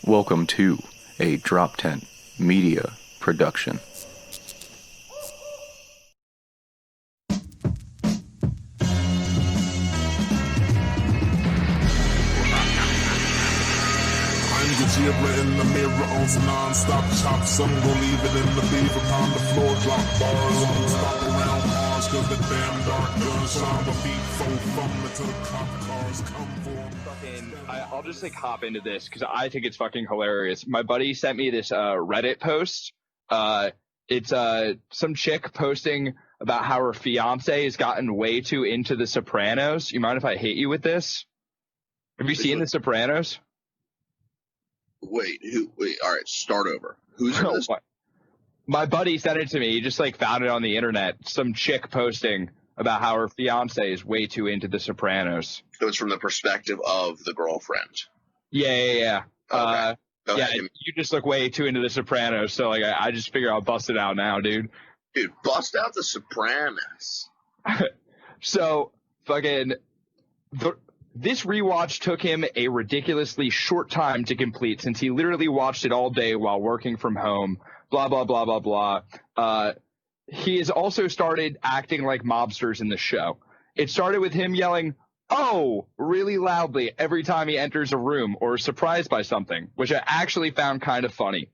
Welcome to a DropTent media production. Geoff in the mirror on some non-stop chop. Some gon' leave it in the beef upon the floor. Drop bars, stop around Mars. Cause the damn dark guns shine my feet. Fold from until the cop cars come for. I'll just hop into this because I think it's fucking hilarious. My buddy sent me this Reddit post. It's some chick posting about how her fiance has gotten way too into The Sopranos. You mind if I hit you with this? Have you seen The Sopranos? Wait, all right, start over. Who's this? My buddy sent it to me. He just found it on the internet. Some chick posting about how her fiance is way too into The Sopranos. So it's from the perspective of the girlfriend. Yeah. Okay. Yeah, you just look way too into The Sopranos, so I just figure I'll bust it out now, dude. Dude, bust out The Sopranos. So, this rewatch took him a ridiculously short time to complete since he literally watched it all day while working from home, blah, blah, blah, blah, blah. He has also started acting like mobsters in the show. It started with him yelling, "Oh!" really loudly every time he enters a room or is surprised by something, which I actually found kind of funny.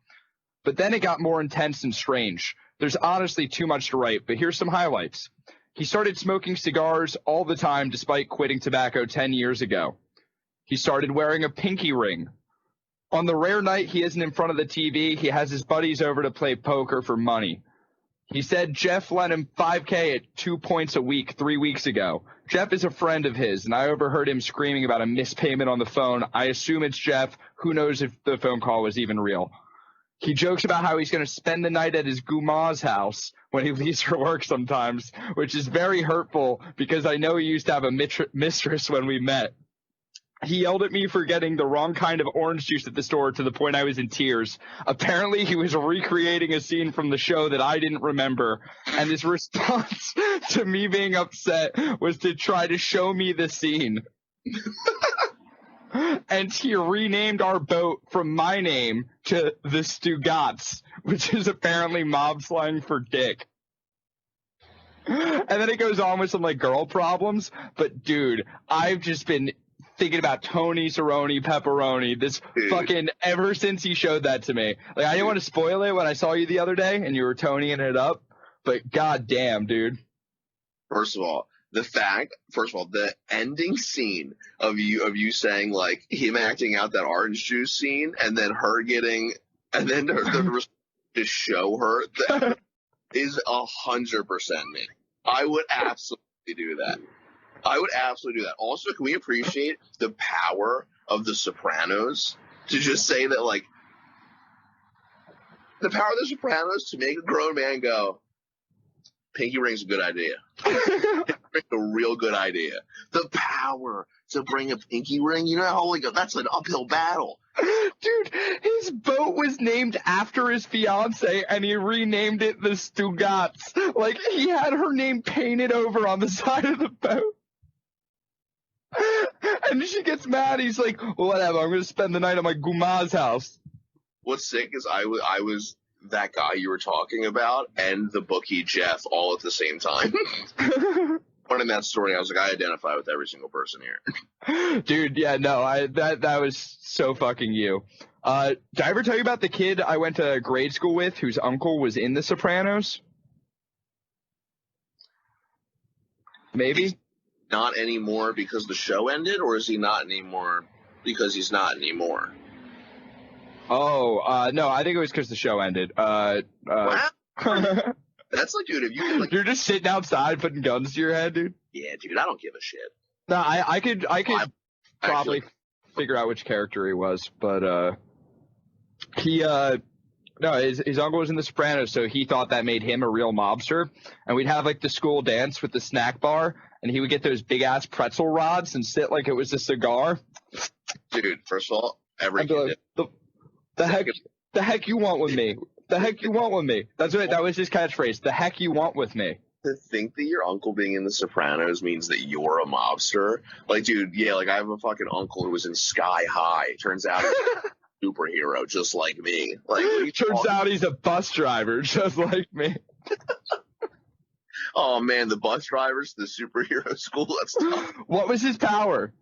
But then it got more intense and strange. There's honestly too much to write, but here's some highlights. He started smoking cigars all the time despite quitting tobacco 10 years ago. He started wearing a pinky ring. On the rare night he isn't in front of the TV, he has his buddies over to play poker for money. He said Geoff lent him $5,000 at 2 points a week 3 weeks ago. Geoff is a friend of his, and I overheard him screaming about a mispayment on the phone. I assume it's Geoff. Who knows if the phone call was even real. He jokes about how he's going to spend the night at his Guma's house when he leaves for work sometimes, which is very hurtful because I know he used to have a mistress when we met. He yelled at me for getting the wrong kind of orange juice at the store to the point I was in tears. Apparently, he was recreating a scene from the show that I didn't remember, and his response to me being upset was to try to show me the scene. And he renamed our boat from my name to the Stugats, which is apparently mob slang for dick. And then it goes on with some girl problems. But dude, I've just been thinking about Tony Cerrone Pepperoni ever since he showed that to me. I didn't want to spoil it when I saw you the other day and you were Tonying it up, but goddamn, dude. First of all, the ending scene of you saying him acting out that orange juice scene and then her getting, and then to show her that is 100% me. I would absolutely do that. Also, can we appreciate the power of The Sopranos to just say that the power of The Sopranos to make a grown man go, pinky ring's a good idea. It's a real good idea. The power to bring a pinky ring, you know how that's an uphill battle. Dude, his boat was named after his fiance and he renamed it the Stugats. He had her name painted over on the side of the boat. And she gets mad. He's like, whatever, I'm going to spend the night at my Guma's house. What's sick is I was that guy you were talking about and the bookie Geoff all at the same time. In that story, I was I identify with every single person here. Dude, yeah, no, that was so fucking you. Did I ever tell you about the kid I went to grade school with whose uncle was in The Sopranos? Maybe? He's not anymore because the show ended, or is he not anymore because he's not anymore? Oh, no, I think it was because the show ended. Wow. That's dude, if you you're just sitting outside putting guns to your head, dude. Yeah, dude, I don't give a shit. No, I could probably figure out which character he was, but his uncle was in The Sopranos, so he thought that made him a real mobster. And we'd have the school dance with the snack bar, and he would get those big ass pretzel rods and sit like it was a cigar. Dude, first of all, every kid. The heck you want with me? The heck you want with me? That's right. That was his catchphrase. The heck you want with me? To think that your uncle being in The Sopranos means that you're a mobster. Dude, yeah, I have a fucking uncle who was in Sky High. Turns out superhero just like me. Like, Turns out he's a bus driver just like me. oh man, the bus drivers, the superhero school. That's tough. What was his power?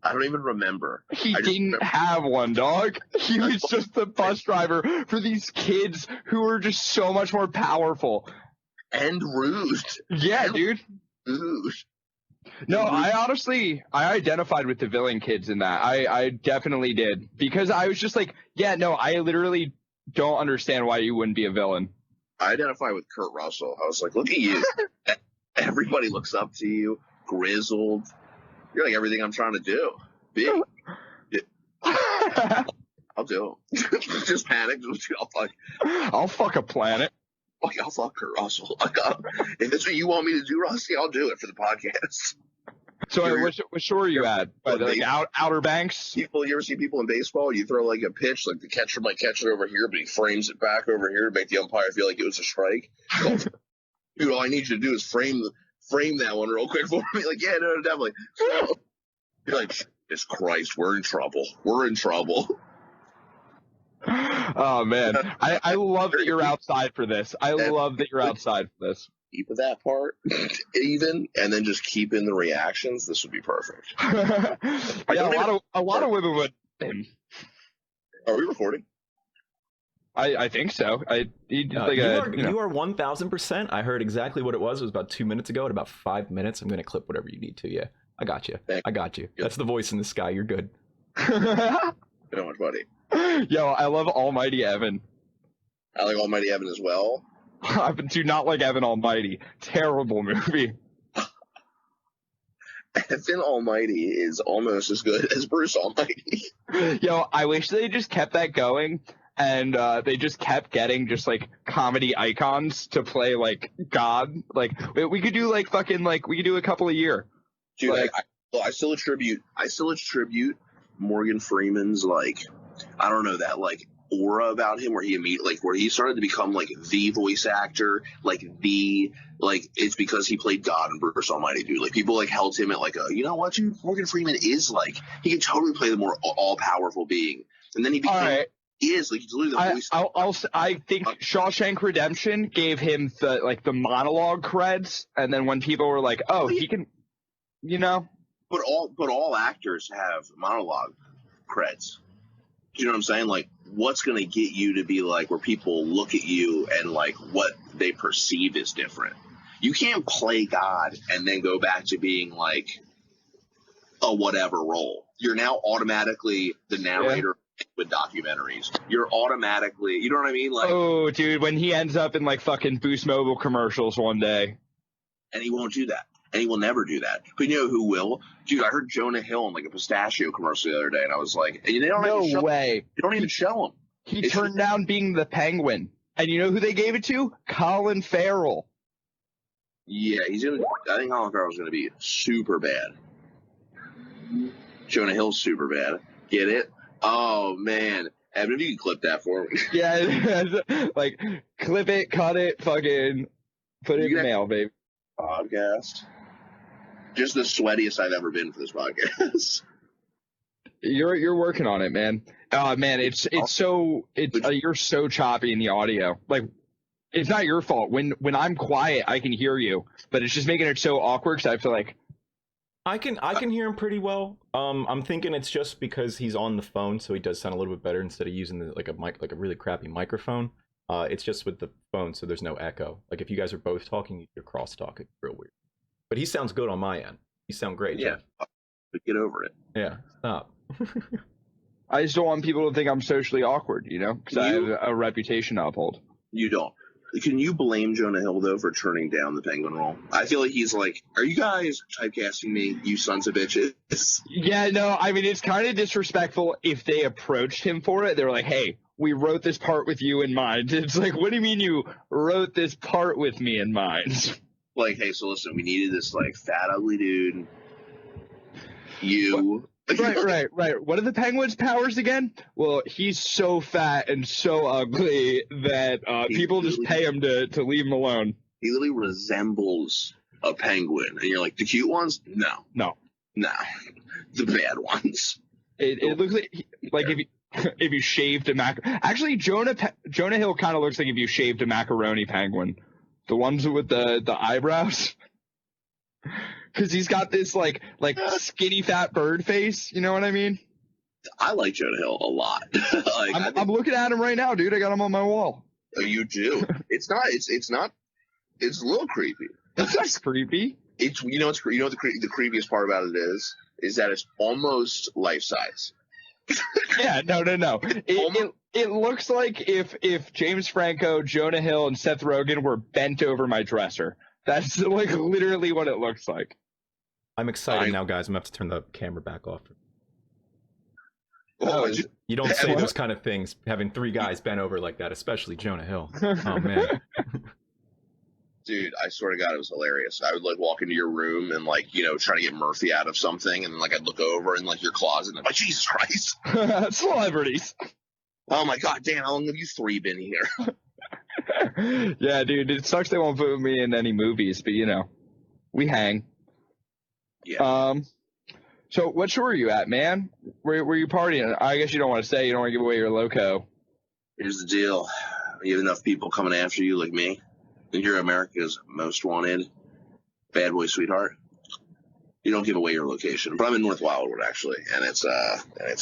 I don't even remember. He didn't have one, dog. He was just the bus driver for these kids who were just so much more powerful. And rude. Yeah, dude. Rude. No, I identified with the villain kids in that. I definitely did. Because I was just like, yeah, no, I literally don't understand why you wouldn't be a villain. I identify with Kurt Russell. I was like, look at you. Everybody looks up to you. Grizzled. You're like everything I'm trying to do. Big. I'll do it. Just panic. I'll fuck a planet. Okay, I'll fuck Kurt Russell. If that's what you want me to do, Rusty, I'll do it for the podcast. So what show are you at? Like Outer Banks? You ever see people in baseball? You throw like a pitch, like the catcher might catch it over here, but he frames it back over here to make the umpire feel like it was a strike. Dude, all I need you to do is frame that one real quick for me. Like, yeah, no, definitely. You're like, Jesus Christ, we're in trouble. We're in trouble. Oh man, I love that you're outside for this. I love that you're outside for this. Keep that part even, and then just keep in the reactions. This would be perfect. Yeah, a lot of women would. Are we recording? I think so. You are 1,000%. I heard exactly what it was. It was about 2 minutes ago. In about 5 minutes, I'm gonna clip whatever you need to. Yeah, I got you. I got you. That's the voice in the sky. You're good. So much, buddy. Yo, I love Almighty Evan. I like Almighty Evan as well. I do not like Evan Almighty. Terrible movie. Evan Almighty is almost as good as Bruce Almighty. Yo, I wish they just kept that going, and they just kept getting just like comedy icons to play like God. Like we could do like fucking like we could do a couple a year. Dude, like, I still attribute Morgan Freeman's like, I don't know, that like aura about him where he started to become like the voice actor, it's because he played God in Bruce Almighty, dude. Like people like held him at like you know what, dude, Morgan Freeman is like, he can totally play the more all powerful being, and then he became he's literally the voice. I think Shawshank Redemption gave him the monologue creds, and then when people were like, oh, he can, you know. But all actors have monologue creds. Do you know what I'm saying? Like, what's going to get you to be like where people look at you and like what they perceive is different? You can't play God and then go back to being like a whatever role. You're now automatically the narrator with documentaries. You're automatically, you know what I mean? Like, oh, dude, when he ends up in like fucking Boost Mobile commercials one day. And he won't do that. And he will never do that. But you know who will? Dude, I heard Jonah Hill in like a pistachio commercial the other day, and I was like, they don't no way. They don't even show him. He turned down being the Penguin. And you know who they gave it to? Colin Farrell. Yeah, I think Colin Farrell's gonna be super bad. Jonah Hill's super bad. Get it? Oh man. Evan, if you can clip that for me. Yeah, like clip it, cut it, fucking put it in the mail, babe. Podcast. Just the sweatiest I've ever been for this podcast. You're working on it, man. Man, you're so choppy in the audio. Like, it's not your fault. When I'm quiet, I can hear you, but it's just making it so awkward because I feel like I can hear him pretty well. I'm thinking it's just because he's on the phone, so he does sound a little bit better instead of using a really crappy microphone. It's just with the phone, so there's no echo. Like if you guys are both talking, you're cross-talk. It's real weird. But he sounds good on my end. You sound great, yeah. Geoff. But get over it. Yeah, stop. I just don't want people to think I'm socially awkward, you know? Because I have a reputation to uphold. You don't. Can you blame Jonah Hill, though, for turning down the Penguin role? I feel like he's like, are you guys typecasting me, you sons of bitches? Yeah, no, I mean, it's kind of disrespectful if they approached him for it. They were like, hey, we wrote this part with you in mind. It's like, what do you mean you wrote this part with me in mind? Like, hey, so listen, we needed this, like, fat, ugly dude. You. Right. What are the Penguin's powers again? Well, he's so fat and so ugly that people just pay him to leave him alone. He literally resembles a penguin. And you're like, the cute ones? No. No. The bad ones. It looks like if you shaved a actually Jonah Hill kind of looks like if you shaved a macaroni penguin, the ones with the eyebrows, because he's got this like skinny fat bird face. You know what I mean? I like Jonah Hill a lot. Like, I'm looking at him right now, dude. I got him on my wall. Oh, you do. It's not. It's a little creepy. That's not creepy. It's the creepiest part about it is that it's almost life size. Yeah, no. It looks like if James Franco, Jonah Hill, and Seth Rogen were bent over my dresser. That's like literally what it looks like. I'm excited now, guys. I'm gonna have to turn the camera back off. Oh, You don't say those kind of things, having three guys bent over like that, especially Jonah Hill. Oh, man. Dude, I swear to God, it was hilarious. I would like walk into your room and like, try to get Murphy out of something, and like I'd look over in like your closet and I'm like, Jesus Christ. Celebrities. Oh my God, damn, how long have you three been here? Yeah, dude, it sucks they won't put me in any movies, but we hang. Yeah. So what show are you at, man? Were you partying? I guess you don't want to say. You don't want to give away your loco. Here's the deal. You have enough people coming after you like me, and you're America's most wanted bad boy sweetheart. You don't give away your location. But I'm in North Wildwood, actually, and it's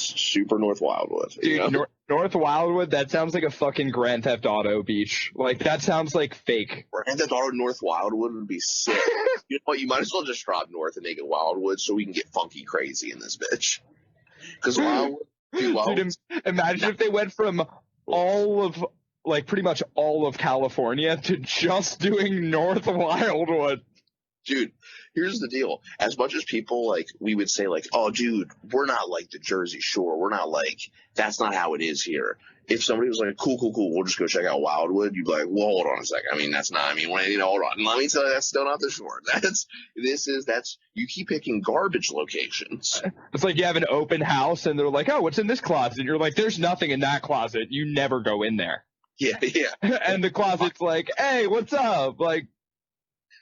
super North Wildwood. Dude, North Wildwood, that sounds like a fucking Grand Theft Auto beach. Like, that sounds like fake. Grand Theft Auto North Wildwood would be sick. You know what? You might as well just drop north and make it Wildwood so we can get funky crazy in this bitch. Because Wildwood... Dude, imagine if they went from pretty much all of California to just doing North Wildwood. Dude, here's the deal. As much as people, like, we would say, like, oh, dude, we're not like the Jersey Shore. We're not like, that's not how it is here. If somebody was like, cool, we'll just go check out Wildwood, you'd be like, well, hold on a second. I mean, that's not, hold on. Let me tell you, that's still not the shore. You keep picking garbage locations. It's like you have an open house and they're like, oh, what's in this closet? And you're like, there's nothing in that closet. You never go in there. Yeah. And the closet's like, hey, what's up? Like,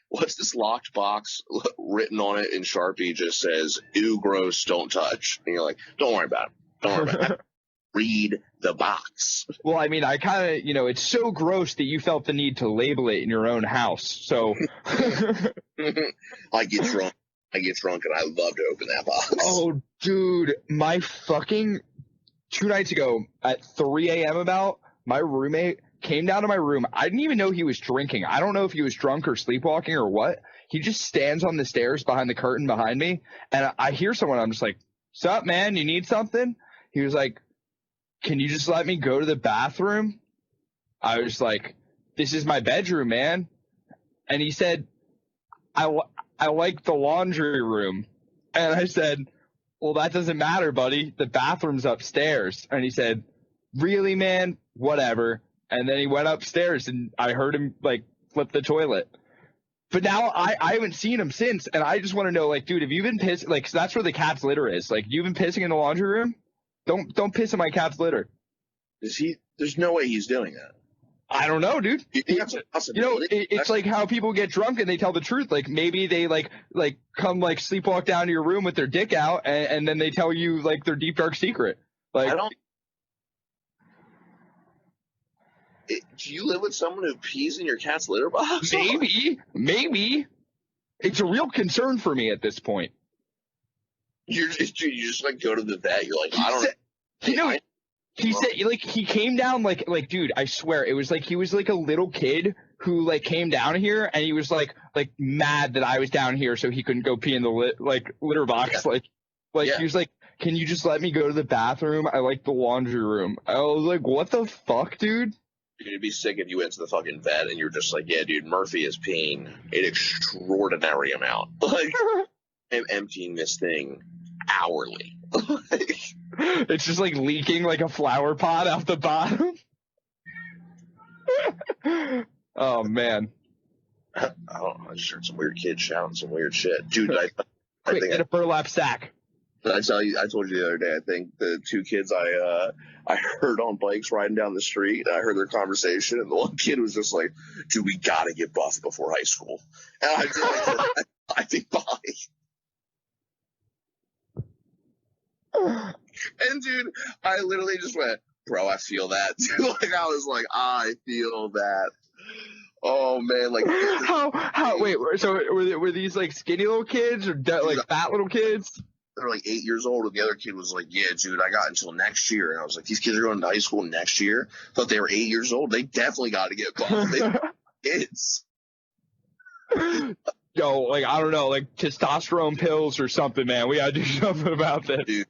what's this locked box written on it in Sharpie just says, ew, gross, don't touch. And you're like, don't worry about it. Read the box. Well, I mean, I kind of, it's so gross that you felt the need to label it in your own house. So I get drunk and I love to open that box. Oh, dude, my fucking 2 nights ago at 3 a.m. my roommate came down to my room. I didn't even know he was drinking. I don't know if he was drunk or sleepwalking or what. He just stands on the stairs behind the curtain behind me, and I hear someone. I'm just like, "Sup, man? You need something?" He was like, "Can you just let me go to the bathroom?" I was like, "This is my bedroom, man." And he said, I like the laundry room. And I said, well, that doesn't matter, buddy. The bathroom's upstairs. And he said, really, man? Whatever. And then he went upstairs and I heard him like flip the toilet. But now I haven't seen him since. And I just want to know, like, dude, have you been pissing? Like, 'cause that's where the cat's litter is. Like, you've been pissing in the laundry room? Don't piss in my cat's litter. There's no way he's doing that. I don't know, dude. You think that's a possibility? It's like how people get drunk and they tell the truth. Like, maybe they like come like sleepwalk down to your room with their dick out, and then they tell you like their deep dark secret. Like, do you live with someone who pees in your cat's litter box? Maybe. It's a real concern for me at this point. You just like go to the vet. You're like, He said, like, he came down, like, dude, I swear, it was like he was like a little kid who, like, came down here, and he was, like, mad that I was down here so he couldn't go pee in the, litter box. Yeah. He was like, can you just let me go to the bathroom? I like the laundry room. I was like, what the fuck, dude? It'd be sick if you went to the fucking vet and you're just like, yeah, dude, Murphy is peeing an extraordinary amount. Like, I'm emptying this thing hourly. It's just like leaking like a flower pot out the bottom. Oh man. I just heard some weird kid shouting some weird shit. Dude, I think get a burlap sack. I told you the other day, I think the two kids I heard on bikes riding down the street, I heard their conversation, and the one kid was just like, dude, we gotta get buff before high school. And I think bye. And And dude, I literally just went, bro, I feel that. Like I was like, I feel that. Oh man, like wait, so were these like skinny little kids or like fat little kids? They're like 8 years old, and the other kid was like, yeah, dude, I got until next year. And I was like, these kids are going to high school next year? Thought they were 8 years old. They definitely got to get buffed. They kids. Yo, like, I don't know, like testosterone pills or something, man. We gotta do something about that. Dude,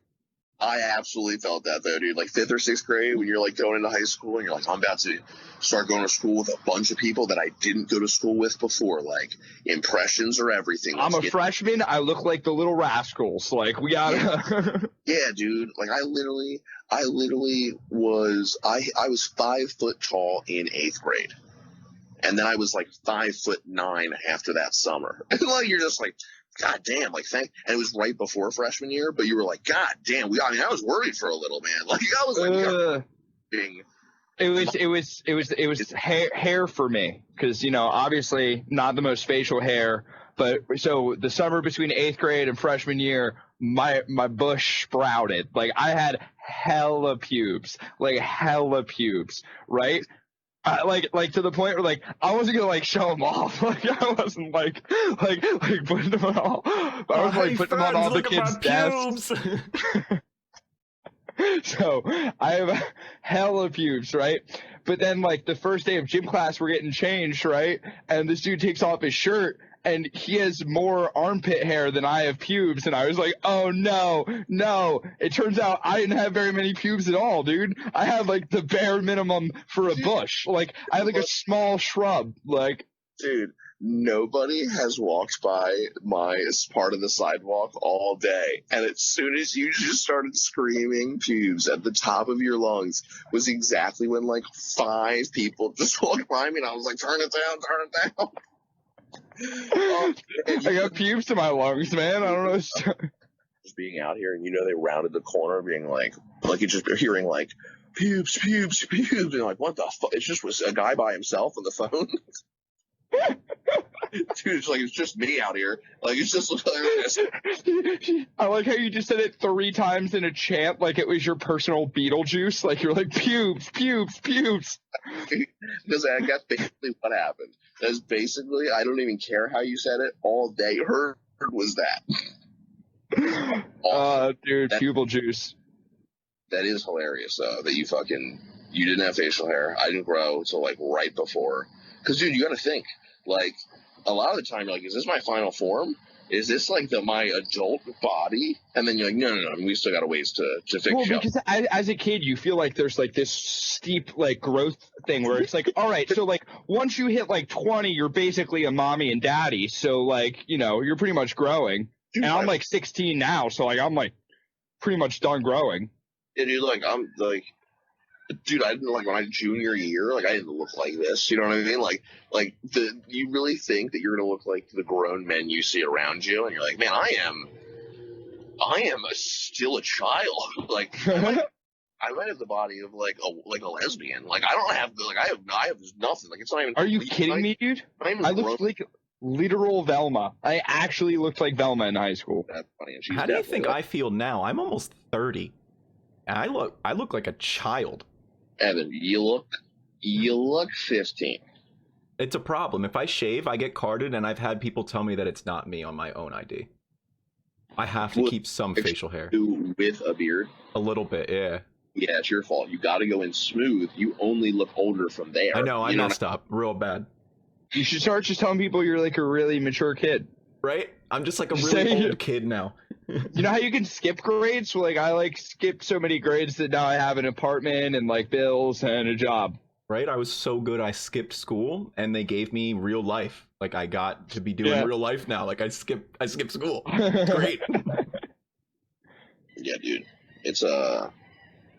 I absolutely felt that though, dude. Like 5th or 6th grade, when you're like going into high school and you're like, I'm about to start going to school with a bunch of people that I didn't go to school with before. Like, impressions are everything. I'm a freshman. I look like the Little Rascals. Like, we gotta. Yeah, dude. Like, I literally was, I was 5 foot tall in 8th grade. And then I was like 5'9" after that summer. And like, you're just like, God damn, like, and it was right before freshman year, but you were like, God damn, I was worried for a little, man. Like, I was like, it was hair for me. Cause, you know, obviously not the most facial hair, but so the summer between 8th grade and freshman year, my bush sprouted. Like, I had hella pubes, right? Like to the point where like I wasn't gonna like show them off. Like I wasn't like putting them on all. I was like putting them on all the kids' desks. So I have hella pubes, right? But then like the first day of gym class, we're getting changed, right? And this dude takes off his shirt. And he has more armpit hair than I have pubes. And I was like, oh, no. It turns out I didn't have very many pubes at all, dude. I had, like, the bare minimum for a bush. Like, I had, like, a small shrub. Like, dude, nobody has walked by my part of the sidewalk all day. And as soon as you just started screaming pubes at the top of your lungs was exactly when, like, 5 people just walked by me. And I was like, turn it down. Oh, I got pubes to my lungs, man. I don't know. Just being out here, and you know they rounded the corner, being like you just hearing like pubes, and like what the fuck? It's just was a guy by himself on the phone. Dude, it's just me out here. Like it's just hilarious. I like how you just said it 3 times in a chant, like it was your personal Beetlejuice. Like you're like pubes. Because that's basically what happened. That's basically, I don't even care how you said it. All they heard was that. Dude, pubal juice. That is hilarious, though. That you didn't have facial hair. I didn't grow until like right before. Because, dude, you got to think. Like, a lot of the time, you're like, is this my final form? Is this like my adult body? And then you're like, no, we still got a ways to fix it. Well, because as a kid, you feel like there's like this steep like growth thing where it's like, all right, so like once you hit like 20, you're basically a mommy and daddy. So like, you know, you're pretty much growing. Dude, and I'm like 16 now, so like I'm like pretty much done growing. Yeah, dude, like I'm like, dude, I didn't like my junior year, like I didn't look like this. You know what I mean? Like you really think that you're gonna look like the grown men you see around you, and you're like, man, I am still a child. Like I might have the body of like a lesbian. Like I don't have I have nothing. Like it's not even. Are you kidding me, dude? I looked like literal Velma. I actually looked like Velma in high school. That's funny. And how do you think I feel now? I'm almost 30, and I look like a child. Evan, you look 15. It's a problem. If I shave, I get carded, and I've had people tell me that it's not me on my own ID. I have to keep some facial hair. With a beard? A little bit, yeah. Yeah, it's your fault. You got to go in smooth. You only look older from there. I know, I messed up real bad. You should start just telling people you're like a really mature kid. Right? I'm just like a really old kid now. You know how you can skip grades? Like I like skipped so many grades that now I have an apartment and like bills and a job. Right? I was so good I skipped school and they gave me real life. Like I got to be doing real life now. Like I skipped school. It's great. Yeah, dude. It's a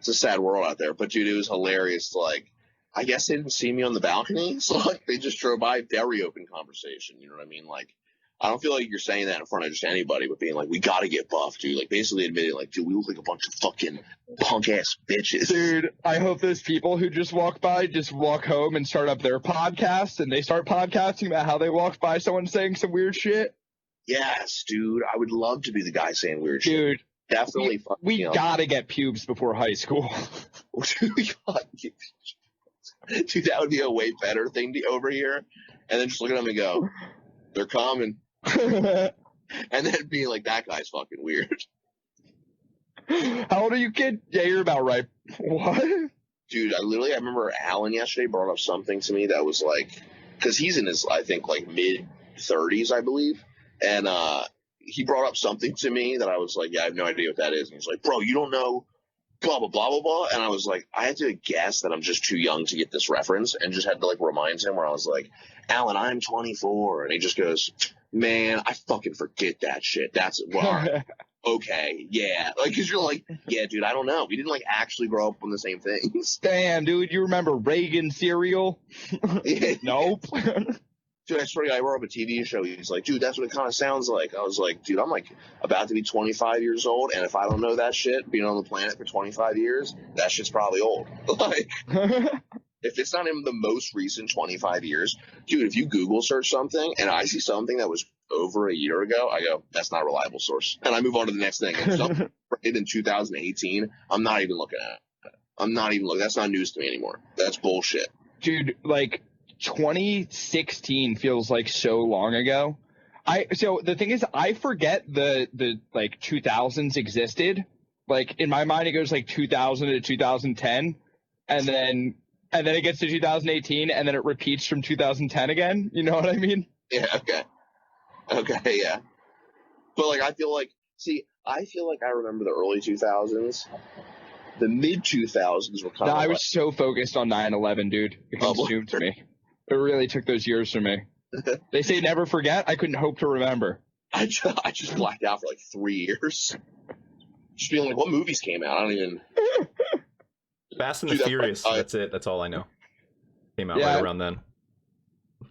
sad world out there. But dude, it was hilarious to like I guess they didn't see me on the balcony, so like they just drove by, very open conversation, you know what I mean? Like I don't feel like you're saying that in front of just anybody, but being like, we gotta get buff, dude. Like, basically admitting, like, dude, we look like a bunch of fucking punk-ass bitches. Dude, I hope those people who just walk by just walk home and start up their podcast, and they start podcasting about how they walked by someone saying some weird shit. Yes, dude. I would love to be the guy saying weird shit. Dude, definitely fucked We me up. gotta get pubes before high school. Dude, that would be a way better thing to over here. And then just look at them and go, they're coming. And then being like, that guy's fucking weird. How old are you, kid? Yeah, you're about right. What? Dude, I remember Alan yesterday brought up something to me that was like, because he's in his, I think, like mid-30s, I believe. And he brought up something to me that I was like, yeah, I have no idea what that is. And he's like, bro, you don't know blah, blah, blah, blah, blah. And I was like, I had to guess that I'm just too young to get this reference, and just had to like remind him where I was like, Alan, I'm 24. And he just goes, man, I fucking forget that shit. That's, well, okay, yeah. Like, because you're like, yeah, dude, I don't know. We didn't like actually grow up on the same things. Damn, dude, you remember Reagan cereal? Nope. Dude, I swear to God, I wrote up a TV show. He's like, dude, that's what it kind of sounds like. I was like, dude, I'm like about to be 25 years old, and if I don't know that shit, being on the planet for 25 years, that shit's probably old. Like, if it's not in the most recent 25 years, dude, if you Google search something and I see something that was over a year ago, I go, that's not a reliable source. And I move on to the next thing. If something in 2018, I'm not even looking at it. I'm not even looking. That's not news to me anymore. That's bullshit. Dude, like, 2016 feels like so long ago. So the thing is, I forget the like 2000s existed. Like, in my mind, it goes like 2000 to 2010, and then it gets to 2018, and then it repeats from 2010 again. You know what I mean? Yeah. Okay. Yeah. But like, I feel like I remember the early 2000s. The mid 2000s were kind of. I was so focused on 9/11, dude. It consumed me. It really took those years from me. They say never forget. I couldn't hope to remember. I just blacked out for like 3 years. Just being like, what movies came out? I don't even. Fast and the Furious. That's it. That's all I know. Came out right around then.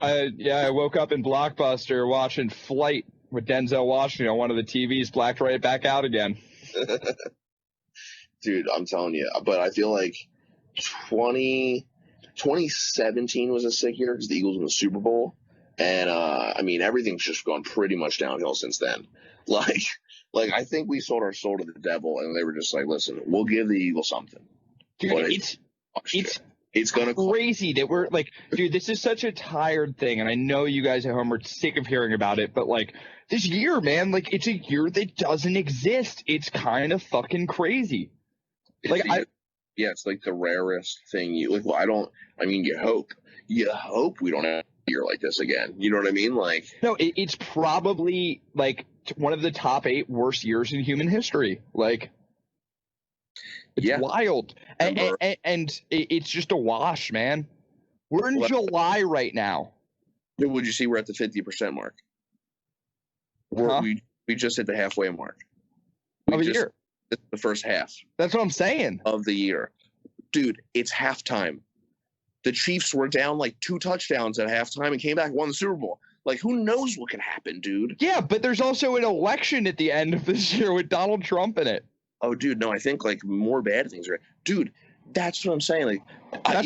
I woke up in Blockbuster watching Flight with Denzel Washington on one of the TVs, blacked right back out again. Dude, I'm telling you. But I feel like 2017 was a sick year because the Eagles won the Super Bowl. And, I mean, everything's just gone pretty much downhill since then. Like I think we sold our soul to the devil, and they were just like, listen, we'll give the Eagles something. Dude, But it's gonna crazy that we're like, dude, this is such a tired thing, and I know you guys at home are sick of hearing about it, but like this year, man, like it's a year that doesn't exist. It's kind of fucking crazy. Like it's like the rarest thing. You hope we don't have a year like this again. You know what I mean? Like, no, it's probably like one of the top 8 worst years in human history. Like, it's wild, and it's just a wash, man. We're in July right now. Would you see we're at the 50% mark? We just hit the halfway mark of a year. It's the first half. That's what I'm saying. Of the year. Dude, it's halftime. The Chiefs were down like 2 touchdowns at halftime and came back and won the Super Bowl. Like, who knows what can happen, dude? Yeah, but there's also an election at the end of this year with Donald Trump in it. Oh, dude, no, I think like more bad things are. Dude, that's what I'm saying. Like, I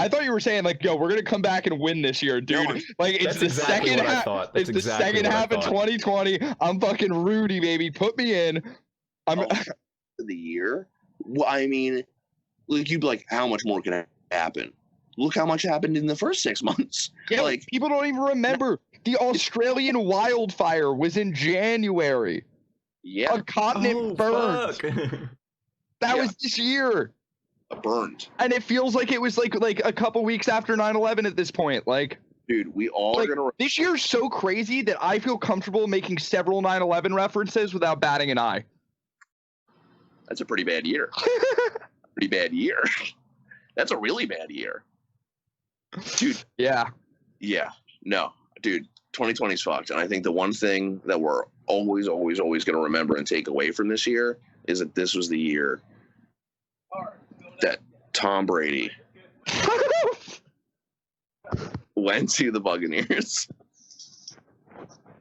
thought you were saying like, yo, we're gonna come back and win this year, dude. No, like, it's the second half. It's the second half of 2020. I'm fucking Rudy, baby. Put me in. The year. Well, I mean, like, you'd be like, how much more can happen? Look how much happened in the first 6 months. Yeah, like, people don't even remember the Australian wildfire was in January. Yeah, a continent burned. That was this year. Burned, and it feels like it was like a couple weeks after 9/11 at this point. Like, dude, we all are gonna. This year's so crazy that I feel comfortable making several 9/11 references without batting an eye. That's a pretty bad year. Pretty bad year. That's a really bad year, dude. Yeah. No, dude. 2020's fucked, and I think the one thing that we're always going to remember and take away from this year is that this was the year that Tom Brady went to the Buccaneers.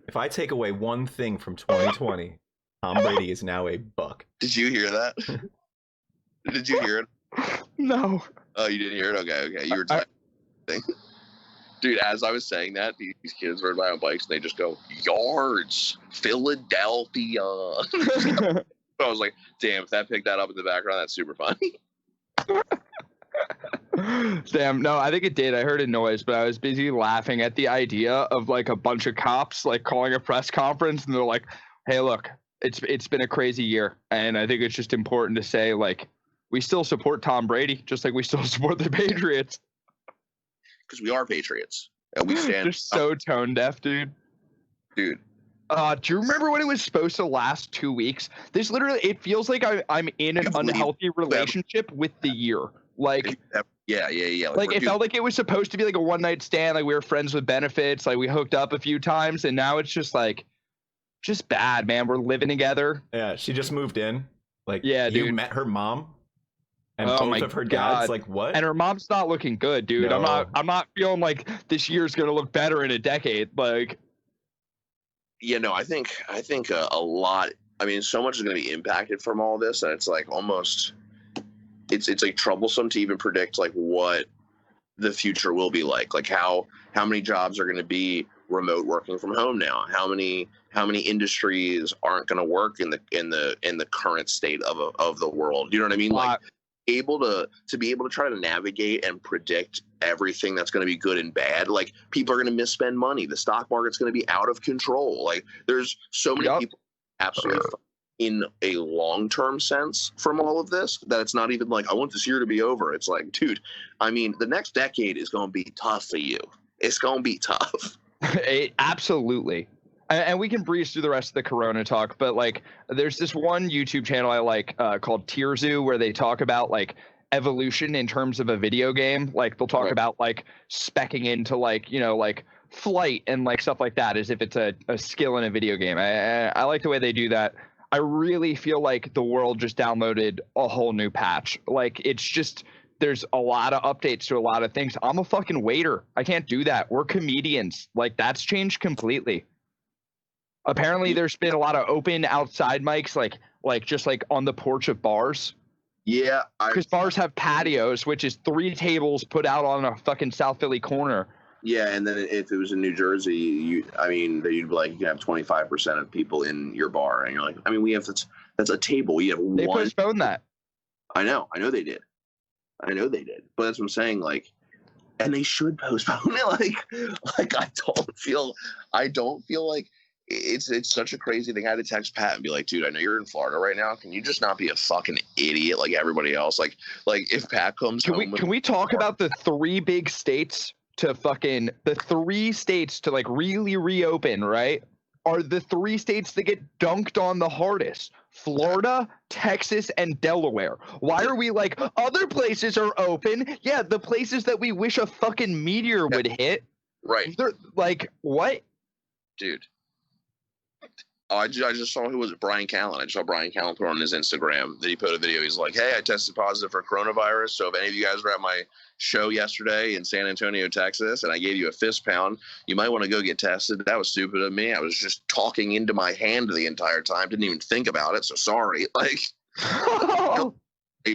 If I take away one thing from 2020, Tom Brady is now a Buck. Did you hear that? Did you hear it? No. Oh, you didn't hear it? Okay. You were typing. Dude, as I was saying that, these kids rode by on bikes and they just go, yards, Philadelphia. I was like, damn, if that picked that up in the background, that's super funny. Damn, no, I think it did. I heard a noise, but I was busy laughing at the idea of like a bunch of cops like calling a press conference and they're like, "Hey, look, it's been a crazy year, and I think it's just important to say like we still support Tom Brady, just like we still support the Patriots." Because we are Patriots. And we stand. They're so tone deaf, dude. Dude. Do you remember when it was supposed to last 2 weeks? This literally, it feels like I'm in an unhealthy relationship with the year. Like, yeah. Like it felt like it was supposed to be like a one night stand. Like we were friends with benefits. Like we hooked up a few times, and now it's just like, just bad, man. We're living together. Yeah, she just moved in. Like, yeah, you dude. met her mom, and Oh my both of her God. dads. Like, what? And her mom's not looking good, dude. No. I'm not feeling like this year's gonna look better in a decade. Like, Yeah, no, I think a lot. I mean, so much is going to be impacted from all this, and it's like almost, it's like troublesome to even predict like what the future will be like. Like how many jobs are going to be remote working from home now? How many industries aren't going to work in the current state of the world? You know what I mean? Like to be able to try to navigate and predict everything that's going to be good and bad. Like people are going to misspend money. The stock market's going to be out of control. Like there's so many people absolutely in a long-term sense from all of this that it's not even like, I want this year to be over. It's like, dude, I mean, the next decade is going to be tough for you. It's going to be tough. Absolutely. And we can breeze through the rest of the Corona talk, but like there's this one YouTube channel I like called Tier Zoo where they talk about like evolution in terms of a video game. Like they'll talk about like speccing into like, you know, like flight and like stuff like that as if it's a skill in a video game. I like the way they do that. I really feel like the world just downloaded a whole new patch. Like it's just, there's a lot of updates to a lot of things. I'm a fucking waiter. I can't do that. We're comedians. Like that's changed completely. Apparently there's been a lot of open outside mics, like just like on the porch of bars. Yeah. Because bars have patios, which is 3 tables put out on a fucking South Philly corner. Yeah, and then if it was in New Jersey, you'd be like, you can have 25% of people in your bar, and you're like, I mean, we have that's a table. We have They one. postponed that. I know they did, but that's what I'm saying. Like, and they should postpone it. Like I don't feel like it's such a crazy thing. I had to text Pat and be like, dude, I know you're in Florida right now. Can you just not be a fucking idiot like everybody else? Like if Pat comes home, can we talk about the 3 big states to fucking the 3 states to like really reopen, right? Are the 3 states that get dunked on the hardest: Florida, Texas, and Delaware. Why are we like, other places are open? Yeah, the places that we wish a fucking meteor would hit. Right. They're like, what? Dude. Oh, I just saw, who was it? Brian Callen. I just saw Brian Callen put on his Instagram that he put a video. He's like, hey, I tested positive for coronavirus. So if any of you guys were at my show yesterday in San Antonio, Texas, and I gave you a fist pound, you might want to go get tested. That was stupid of me. I was just talking into my hand the entire time. Didn't even think about it. So sorry. Like, a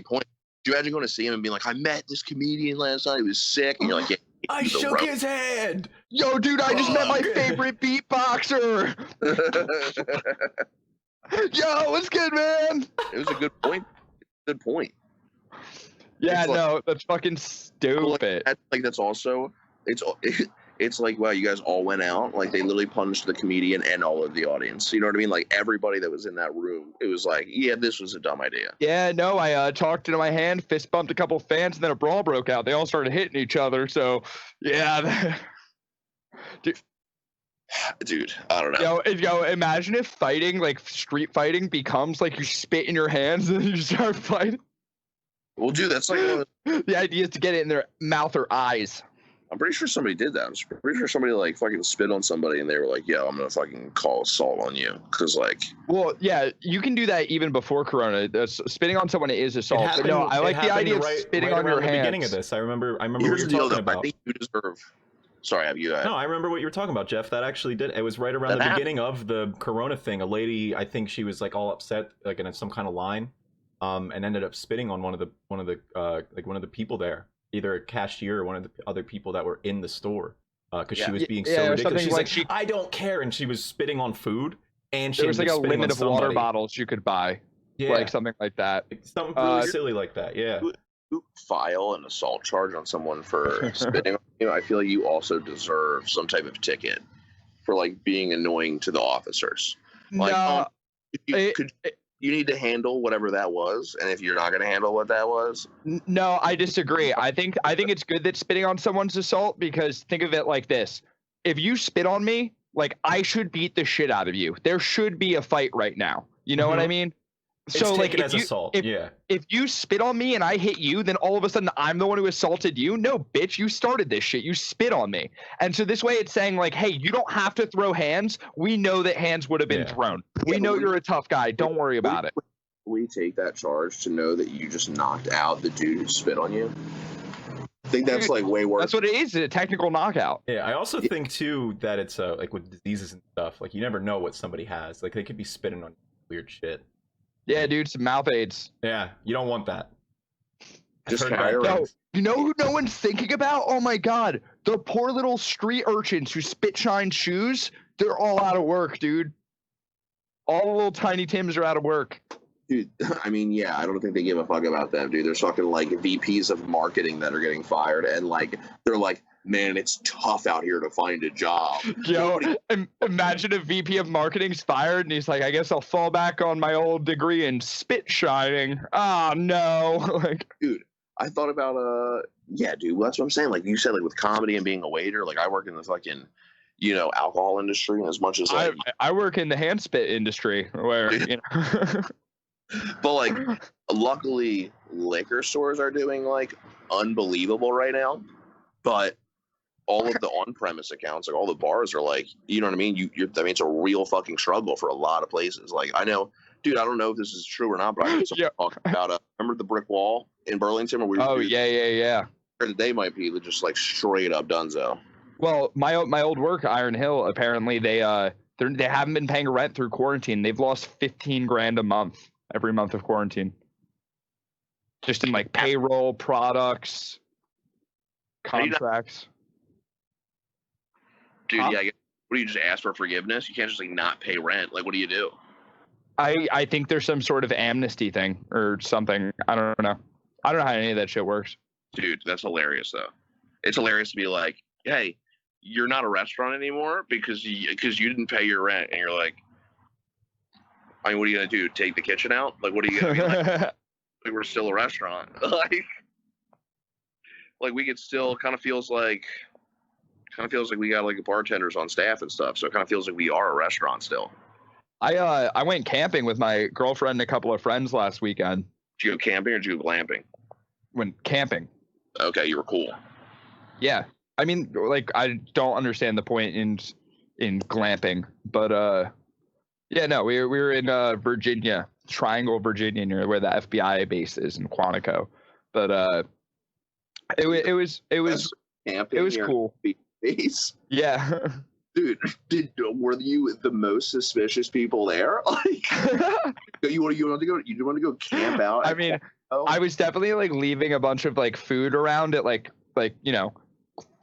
point. Do you imagine going to see him and being like, I met this comedian last night. He was sick. And you're like, yeah. I shook his hand. Yo, dude, I just met my favorite beatboxer. Yo, what's good, man? It was a good point. Good point. Yeah, no, that's fucking stupid. That's also, it's like, wow, you guys all went out. Like, they literally punished the comedian and all of the audience. You know what I mean? Like, everybody that was in that room, it was like, yeah, this was a dumb idea. Yeah, no, I talked into my hand, fist bumped a couple fans, and then a brawl broke out. They all started hitting each other. So, yeah. Dude, I don't know. Yo, imagine if fighting, like street fighting, becomes like you spit in your hands and then you start fighting. Well, dude, that's like the idea is to get it in their mouth or eyes. I'm pretty sure somebody did that. I'm pretty sure somebody like fucking spit on somebody and they were like, yo, I'm gonna fucking call assault on you. Cause like, well, yeah, you can do that even before Corona. Spitting on someone is assault. But no, I like the idea of spitting on your hands. Beginning of this, I remember what you're talking about. I think you deserve. Sorry, have you? No, I remember what you were talking about, Jeff. That actually did. It was right around the beginning of the Corona thing. A lady, I think she was like all upset, like in some kind of line, and ended up spitting on one of the people there, either a cashier or one of the other people that were in the store, because she was being so ridiculous. She's like, I don't care, and she was spitting on food, and she there was like a limit of water somebody. Bottles you could buy. Yeah, like something like that. something really silly like that. Yeah. You file an assault charge on someone for spitting on you, I feel like you also deserve some type of ticket for like being annoying to the officers. Like, No, you need to handle whatever that was, and if you're not going to handle what that was, no, I disagree. I think it's good that spitting on someone's assault, because think of it like this: if you spit on me, like, I should beat the shit out of you. There should be a fight right now. You know what I mean? It's So like, taken as assault. if you spit on me and I hit you, then all of a sudden I'm the one who assaulted you. No, bitch, you started this shit. You spit on me. And so this way it's saying like, hey, you don't have to throw hands. We know that hands would have been thrown. We know you're a tough guy. Don't worry about it. We take that charge to know that you just knocked out the dude who spit on you. I think that's like way worse. That's what it is, a technical knockout. Yeah, I also think too that it's like with diseases and stuff, like you never know what somebody has. Like they could be spitting on weird shit. Yeah, dude, some mouth aids. Yeah, you don't want that. Just No, you know who no one's thinking about? Oh my god, the poor little street urchins who spit shine shoes. They're all out of work, dude. All the little tiny Tims are out of work. Dude, I mean, yeah, I don't think they give a fuck about them, dude. There's fucking like VPs of marketing that are getting fired, and like they're like, man, it's tough out here to find a job. Yo, imagine a VP of marketing's fired and he's like, I guess I'll fall back on my old degree in spit shining. Oh no. Like, dude, I thought about yeah, dude, well, that's what I'm saying. Like you said, like with comedy and being a waiter, like I work in the fucking, you know, alcohol industry, and as much as like I work in the hand spit industry where you know. But like luckily liquor stores are doing like unbelievable right now. But all of the on-premise accounts, like all the bars are like, you know what I mean? I mean, it's a real fucking struggle for a lot of places. Like I know, dude, I don't know if this is true or not, but I heard someone talk about remember the brick wall in Burlington where we were yeah. They might be just like straight up dunzo. Well, my old work, Iron Hill, apparently they haven't been paying rent through quarantine. They've lost $15,000 a month every month of quarantine. Just in like payroll, products, contracts. Dude, yeah, what do you just ask for forgiveness? You can't just like not pay rent. Like, what do you do? I think there's some sort of amnesty thing or something. I don't know. I don't know how any of that shit works. Dude, that's hilarious though. It's hilarious to be like, hey, you're not a restaurant anymore because you didn't pay your rent, and you're like, I mean, what are you gonna do? Take the kitchen out? Like, what are you gonna be like? We're still a restaurant. like we could still kind of feels like we got like bartenders on staff and stuff. So it kind of feels like we are a restaurant still. I went camping with my girlfriend and a couple of friends last weekend. Did you go camping or did you go glamping? Went camping. Okay, you were cool. Yeah, I mean, like I don't understand the point in glamping, but yeah, no, we were in Virginia, Triangle, Virginia, near where the FBI base is in Quantico. But it was cool. Base? Yeah. Dude, were you the most suspicious people there? Like, you want to go camp out? I mean, I was definitely like leaving a bunch of like food around it, like you know,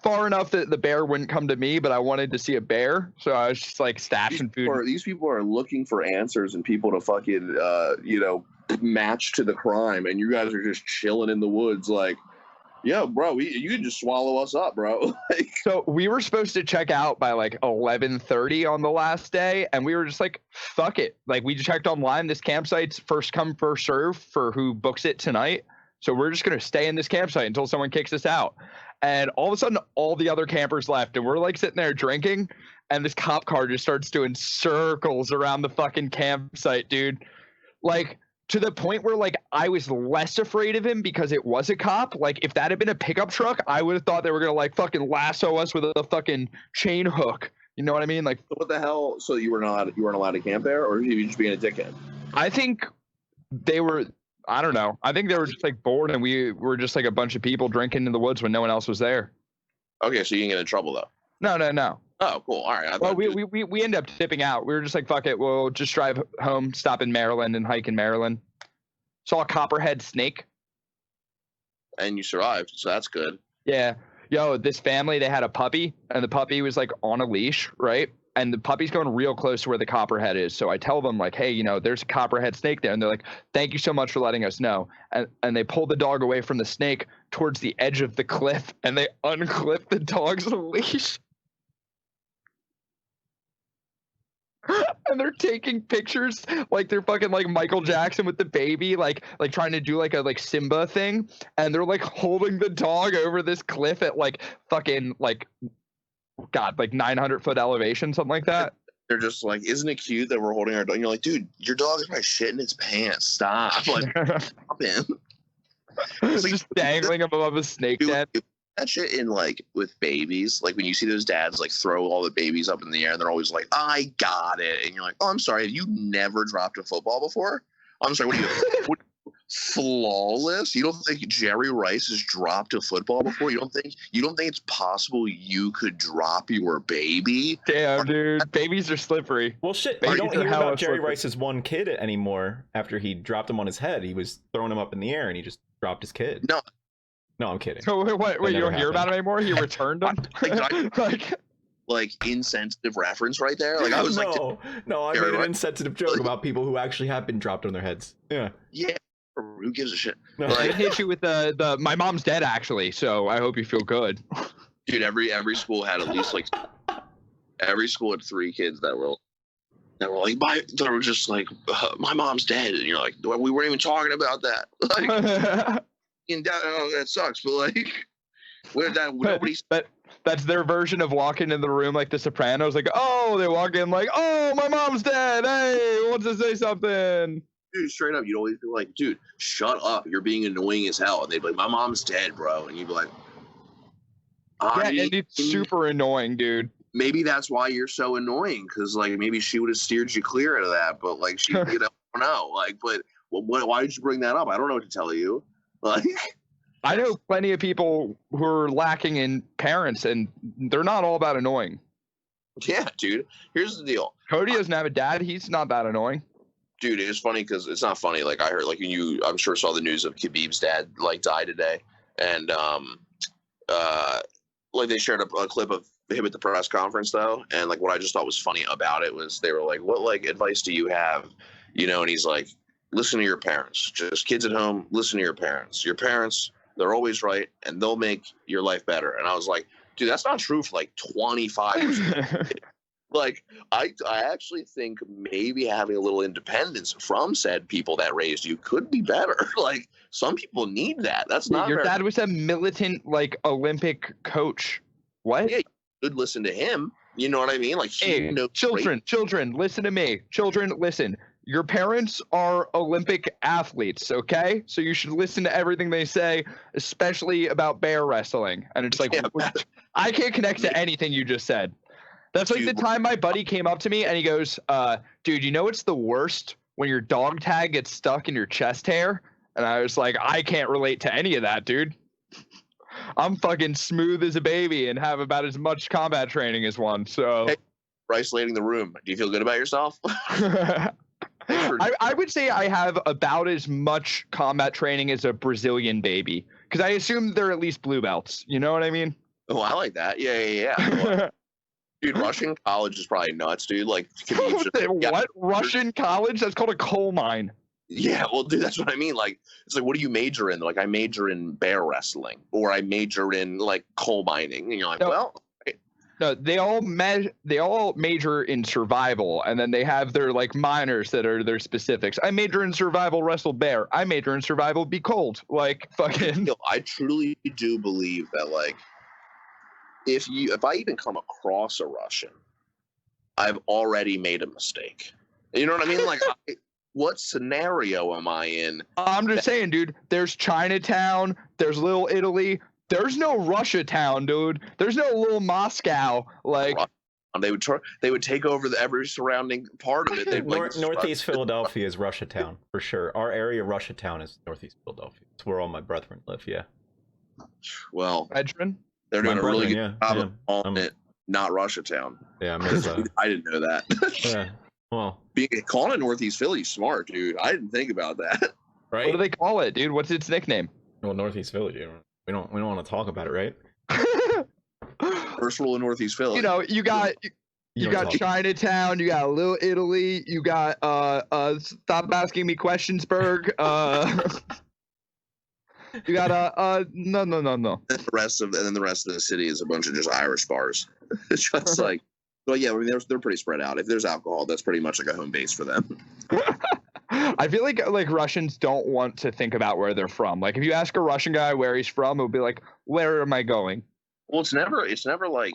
far enough that the bear wouldn't come to me, but I wanted to see a bear, so I was just like stashing food. These people are looking for answers and people to fucking you know, match to the crime, and you guys are just chilling in the woods, like, yeah, bro, you can just swallow us up, bro. Like, so we were supposed to check out by like 11:30 on the last day, and we were just like, fuck it. Like, we checked online. This campsite's first come, first serve for who books it tonight. So we're just going to stay in this campsite until someone kicks us out. And all of a sudden, all the other campers left, and we're like sitting there drinking, and this cop car just starts doing circles around the fucking campsite, dude. Like, to the point where, like, I was less afraid of him because it was a cop. Like, if that had been a pickup truck, I would have thought they were going to, like, fucking lasso us with a fucking chain hook. You know what I mean? Like, what the hell? So you weren't allowed to camp there, or were you just being a dickhead? I think they were, I don't know. I think they were just, like, bored, and we were just, like, a bunch of people drinking in the woods when no one else was there. Okay, so you didn't get in trouble, though? No. Oh, cool. All right. Well, we ended up dipping out. We were just like, fuck it. We'll just drive home, stop in Maryland, and hike in Maryland. Saw a copperhead snake. And you survived, so that's good. Yeah. Yo, this family, they had a puppy, and the puppy was like on a leash, right? and the puppy's going real close to where the copperhead is. So I tell them like, hey, there's a copperhead snake there. And they're like, thank you so much for letting us know. And they pull the dog away from the snake towards the edge of the cliff, and they unclip the dog's leash. And they're taking pictures like they're fucking like Michael Jackson with the baby, like trying to do like a Simba thing. And they're like holding the dog over this cliff at like fucking like 900-foot elevation, something like that. They're just like, isn't it cute that we're holding our dog? And you're like, dude, your dog is probably shitting its pants. Stop. Like, stop him. It's just dangling above a snake den. That shit in like with babies, like when you see those dads like throw all the babies up in the air and they're always like, I got it. And you're like, oh, I'm sorry. Have you never dropped a football before? I'm sorry. What are you? Flawless? You don't think Jerry Rice has dropped a football before? You don't think it's possible you could drop your baby? Damn, dude, babies are slippery. Well, shit, you don't hear about Jerry Rice's one kid anymore. After he dropped him on his head, he was throwing him up in the air and he just dropped his kid. No, I'm kidding. So wait, you don't hear about it anymore? He returned him? like insensitive reference right there. Like I was no, I made an insensitive joke about people who actually have been dropped on their heads. Yeah. Who gives a shit? No. I hit you with the my mom's dead actually, so I hope you feel good. Dude, every school had at least like every school had 3 kids that were like they were just like my mom's dead, and you're like, we weren't even talking about that. Like, and that sucks, but like, where that nobody's. That's their version of walking in the room like The Sopranos. Like, oh, they walk in like, oh, my mom's dead. Hey, wants to say something. Dude, straight up, you'd always be like, dude, shut up. You're being annoying as hell. And they'd be like, my mom's dead, bro. And you'd be like, yeah, and it's super annoying, dude. Maybe that's why you're so annoying, because, like, maybe she would have steered you clear out of that. But, like, she, I don't know. Like, but why did you bring that up? I don't know what to tell you. Like, I know plenty of people who are lacking in parents, and they're not all that annoying. Yeah, dude. Here's the deal. Cody doesn't have a dad. He's not that annoying. Dude, it's funny because it's not funny. Like I heard, like I'm sure saw the news of Khabib's dad like died today, and like they shared a clip of him at the press conference though, and like what I just thought was funny about it was they were like, "What like advice do you have?" And he's like, "Listen to your parents. Just kids at home, listen to your parents. Your parents, they're always right, and they'll make your life better." And I was like, "Dude, that's not true for like 25%." Like, I actually think maybe having a little independence from said people that raised you could be better. Like, some people need that. That's not your dad was a militant, like, Olympic coach. What? Yeah, you could listen to him. You know what I mean? Like, hey, children, listen to me. Children, listen. Your parents are Olympic athletes, okay? So you should listen to everything they say, especially about bear wrestling. And it's like, I can't connect to anything you just said. That's like the time my buddy came up to me and he goes, dude, it's the worst when your dog tag gets stuck in your chest hair? And I was like, I can't relate to any of that, dude. I'm fucking smooth as a baby and have about as much combat training as one. So, hey, isolating the room. Do you feel good about yourself? I would say I have about as much combat training as a Brazilian baby, because I assume they're at least blue belts. You know what I mean? Oh, I like that. Yeah. Well, dude, Russian college is probably nuts, dude. Like, what? Russian college? That's called a coal mine. Yeah, well, dude, that's what I mean. Like, it's like, what do you major in? Like, I major in bear wrestling, or I major in like coal mining, and you're like, no, they all major in survival, and then they have their like minors that are their specifics. I major in survival, wrestle bear. I major in survival, be cold. Like, fucking. I truly do believe that, like, if I even come across a Russian, I've already made a mistake. You know what I mean? Like, what scenario am I in? I'm just saying, dude, there's Chinatown, there's Little Italy, there's no Russia town, dude. There's no little Moscow. Like, they would take over every surrounding part of it. Northeast Philadelphia is Russia town for sure. Our area, Russia town, is Northeast Philadelphia. It's where all my brethren live. Yeah. Well, brethren? They're doing a really good job of calling it not Russia town. Yeah, I didn't know that. Yeah. Well, calling it Northeast Philly, smart, dude. I didn't think about that. Right? What do they call it, dude? What's its nickname? Well, Northeast Philly, dude. We don't want to talk about it, right? First rule of Northeast Philly. You got You don't got talk. Chinatown, you got Little Italy, you got Stop Asking Me Questionsburg, you got no. The rest of the city is a bunch of just Irish bars. It's just like, well, yeah, I mean, they're pretty spread out. If there's alcohol, that's pretty much like a home base for them. I feel like Russians don't want to think about where they're from. Like if you ask a Russian guy where he's from, it'll be like, where am I going? Well, it's never like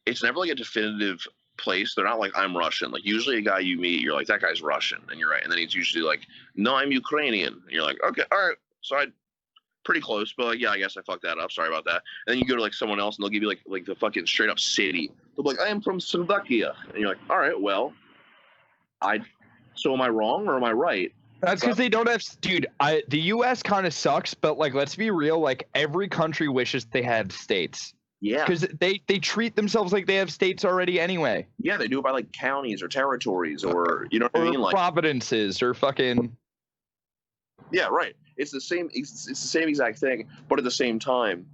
a definitive place. They're not like, I'm Russian. Like usually a guy you meet, you're like, that guy's Russian, and you're right. And then he's usually like, no, I'm Ukrainian, and you're like, okay, all right. So I pretty close, but like, yeah, I guess I fucked that up. Sorry about that. And then you go to like someone else, and they'll give you like the fucking straight up city. They'll be like, I am from Slovakia, and you're like, all right, well, so am I wrong or am I right? That's because they don't have, dude. The U.S. kind of sucks, but like, let's be real. Like every country wishes they had states. Yeah, because they treat themselves like they have states already anyway. Yeah, they do it by like counties or territories or you know what I mean, like provinces or fucking. Yeah, right. It's the same. It's the same exact thing, but at the same time,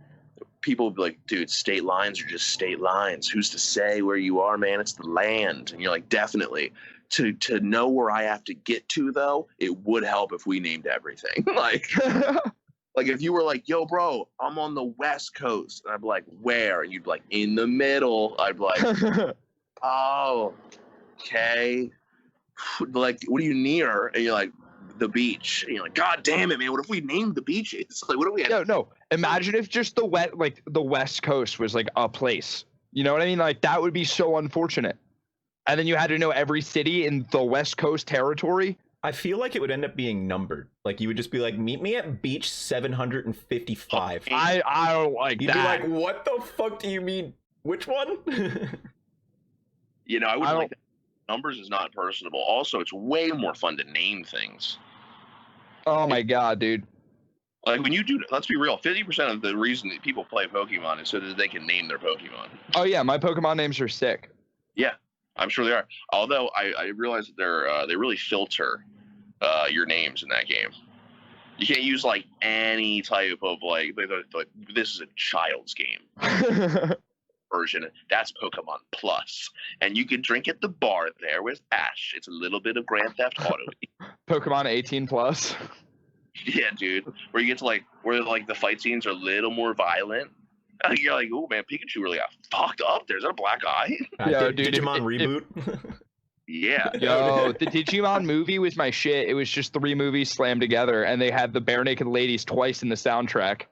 people will be like, "Dude, state lines are just state lines. Who's to say where you are, man? It's the land." And you're like, "Definitely." To know where I have to get to, though, it would help if we named everything. Like if you were like, "Yo, bro, I'm on the West Coast," and I'd be like, "Where?" And you'd be like, "In the middle." I'd be like, "Oh, okay." Like, what are you near? And you're like, the beach. And you're like, God damn it, man! What if we named the beaches? Like, what do we? No. Imagine if just the West Coast was like a place. You know what I mean? Like that would be so unfortunate. And then you had to know every city in the West Coast territory. I feel like it would end up being numbered. Like you would just be like, meet me at beach 755. I don't like You'd that. be like, what the fuck do you mean? Which one? You know, I wouldn't like that. Numbers is not personable. Also, it's way more fun to name things. Oh my god, dude. Like when you do, let's be real, 50% of the reason that people play Pokemon is so that they can name their Pokemon. Oh yeah, my Pokemon names are sick. Yeah, I'm sure they are. Although I realize that they really filter your names in that game. You can't use like any type of like this is a child's game version. That's Pokemon Plus, and you can drink at the bar there with Ash. It's a little bit of Grand Theft Auto. Pokemon 18 plus. Yeah, dude. Where you get to like where like the fight scenes are a little more violent. You're like, oh man, Pikachu really got fucked up there. Is that a black eye? Yo, dude, Digimon reboot. Yeah. Yo, the Digimon movie was my shit. It was just 3 movies slammed together, and they had the Bare Naked Ladies twice in the soundtrack.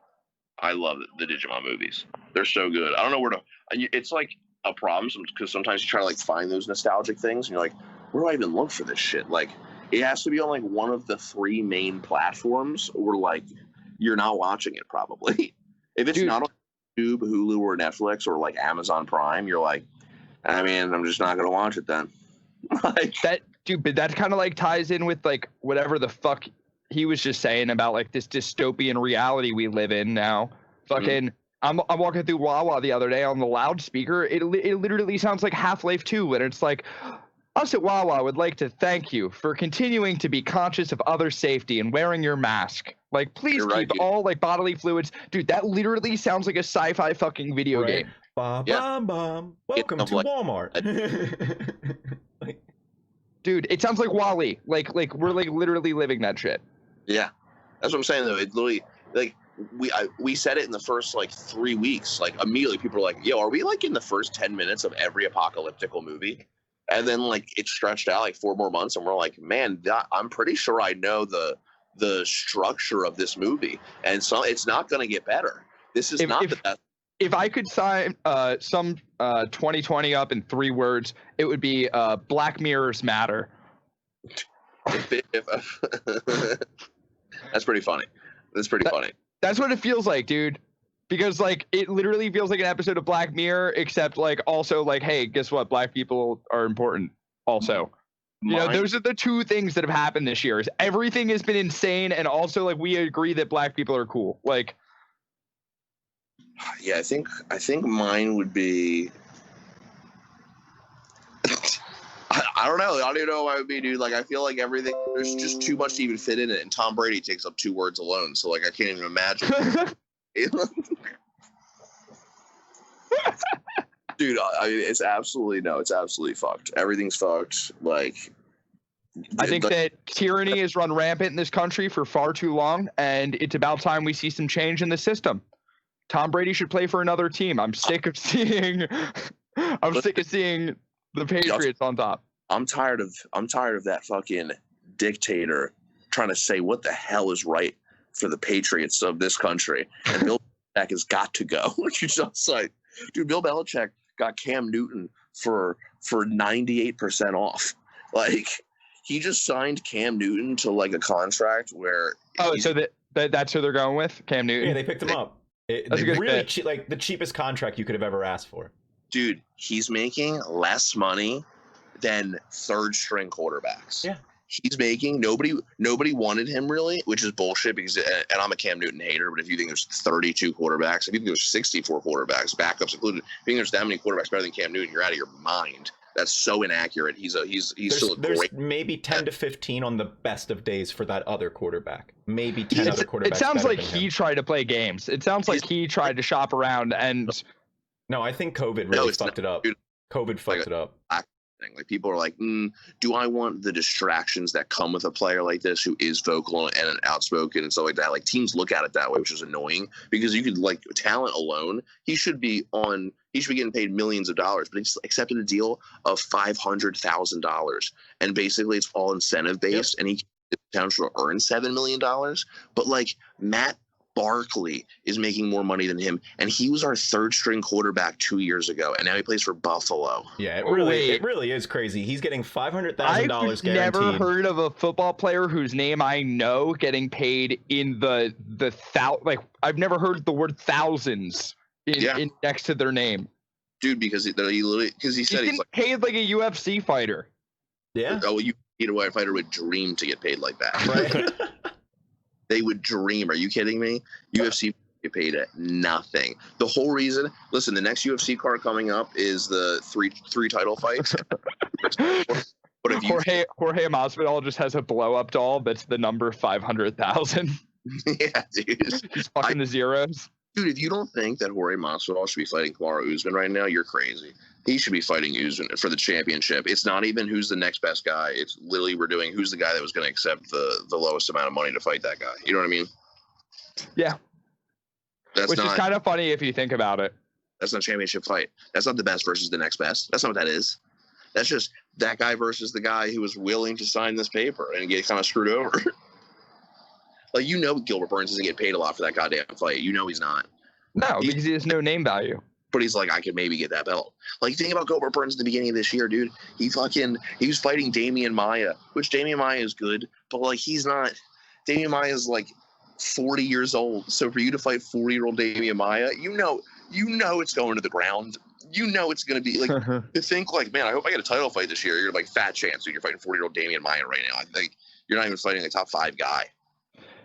I love the Digimon movies. They're so good. I don't know where to. It's like a problem because sometimes you try to like find those nostalgic things, and you're like, where do I even look for this shit? Like, it has to be on like one of the 3 main platforms, or like you're not watching it probably. If it's not on YouTube, Hulu, or Netflix, or like Amazon Prime, you're like, I mean, I'm just not gonna watch it then. Like that, dude. But that kind of like ties in with like whatever the fuck he was just saying about like this dystopian reality we live in now. Fucking, I'm walking through Wawa the other day on the loudspeaker. It literally sounds like Half-Life 2, and it's like, us at Wawa would like to thank you for continuing to be conscious of other safety and wearing your mask. Like, please keep all like bodily fluids. Dude, that literally sounds like a sci-fi fucking video game. Welcome to Walmart. Dude, it sounds like Wall-E. Like we're like literally living that shit. Yeah, that's what I'm saying though. It literally like we said it in the first like 3 weeks. Like immediately people are like, "Yo, are we like in the first 10 minutes of every apocalyptical movie?" And then like it stretched out like 4 more months, and we're like, "Man, I'm pretty sure I know the structure of this movie, and so it's not going to get better. This is not the best." If I could sign some 2020 up in 3 words, it would be Black Mirrors matter. That's pretty funny. That's pretty funny. That's what it feels like, dude. Because like it literally feels like an episode of Black Mirror, except like also like, hey, guess what? Black people are important also. You know, those are the 2 things that have happened this year. Is everything has been insane, and also like we agree that Black people are cool. Like, yeah, I think mine would be. I don't know. I don't even know what I would be, dude. Like, I feel like everything. There's just too much to even fit in it, and Tom Brady takes up 2 words alone. So like, I can't even imagine. Dude, it's absolutely fucked. Everything's fucked. Like, I think that tyranny has run rampant in this country for far too long, and it's about time we see some change in the system. Tom Brady should play for another team. I'm sick of seeing the Patriots on top. I'm tired of that fucking dictator trying to say what the hell is right for the Patriots of this country. And Bill Belichick has got to go. You're just like, dude, Bill Belichick got Cam Newton for 98% off. Like, he just signed Cam Newton to like a contract where. Oh, so that's who they're going with, Cam Newton. Yeah, they picked him up. That's a good really fit. like the cheapest contract you could have ever asked for. Dude, he's making less money than third string quarterbacks. Yeah. He's making nobody wanted him really, which is bullshit because, and I'm a Cam Newton hater, but if you think there's 32 quarterbacks, if you think there's 64 quarterbacks, backups included, if you think there's that many quarterbacks better than Cam Newton, you're out of your mind. That's so inaccurate. He's still a there's great. maybe 10 to 15 on the best of days for that other quarterback. Maybe 10 other quarterbacks. It sounds better like than he him. tried to play games. It sounds like he tried to shop around and. No, I think COVID really fucked it up. Dude. COVID fucked it up. Thing. Like, people are like, do I want the distractions that come with a player like this who is vocal and outspoken and stuff like that? Like, teams look at it that way, which is annoying because you could, like, talent alone, he should be getting paid millions of dollars, but he's accepted a deal of $500,000, and basically it's all incentive based, and he has the potential to earn $7 million. But like, Matt Barkley is making more money than him, and he was our third string quarterback 2 years ago, and now he plays for Buffalo. Yeah, it really is crazy. He's getting $500,000 guaranteed. I've never heard of a football player whose name I know getting paid in the like, I've never heard the word thousands in next to their name. Dude, because he said he's like paid like a UFC fighter. Yeah. Oh, a fighter would dream to get paid like that. Right. They would dream. Are you kidding me? UFC get paid at nothing. The whole reason, listen, the next UFC card coming up is the three title fights. But if Jorge Masvidal just has a blow up doll that's the number 500,000. Yeah, dude. He's fucking the zeros. Dude, if you don't think that Jorge Masvidal should be fighting Kamaru Usman right now, you're crazy. He should be fighting Usman for the championship. It's not even who's the next best guy. It's literally we're doing who's the guy that was going to accept the lowest amount of money to fight that guy. You know what I mean? Yeah. Which is kind of funny if you think about it. That's not a championship fight. That's not the best versus the next best. That's not what that is. That's just that guy versus the guy who was willing to sign this paper and get kind of screwed over. Like, you know, Gilbert Burns doesn't get paid a lot for that goddamn fight. You know he's not. No, because he has no name value. But he's like, I could maybe get that belt. Like, think about Gilbert Burns at the beginning of this year, dude. He was fighting Damian Maia, which Damian Maia is good, but like, he's not. Damian Maia is like 40 years old. So for you to fight 40-year-old Damian Maia, you know it's going to the ground. You know it's going to be like, to think like, man, I hope I get a title fight this year. You're like, fat chance, dude. You're fighting 40-year-old Damian Maia right now. I think you're not even fighting a top 5 guy.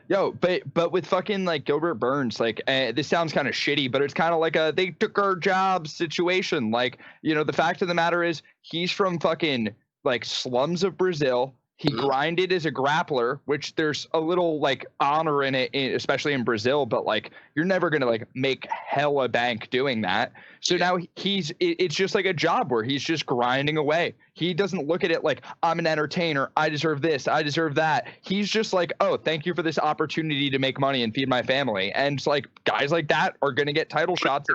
Yo, but with fucking like Gilbert Burns, like this sounds kind of shitty, but it's kind of like a they took our jobs situation. Like, you know, the fact of the matter is he's from fucking like slums of Brazil. He grinded as a grappler, which there's a little like honor in it, especially in Brazil, but like you're never going to like make hella bank doing that. So now it's just like a job where he's just grinding away. He doesn't look at it like I'm an entertainer. I deserve this. I deserve that. He's just like, oh, thank you for this opportunity to make money and feed my family. And it's like guys like that are going to get title shots.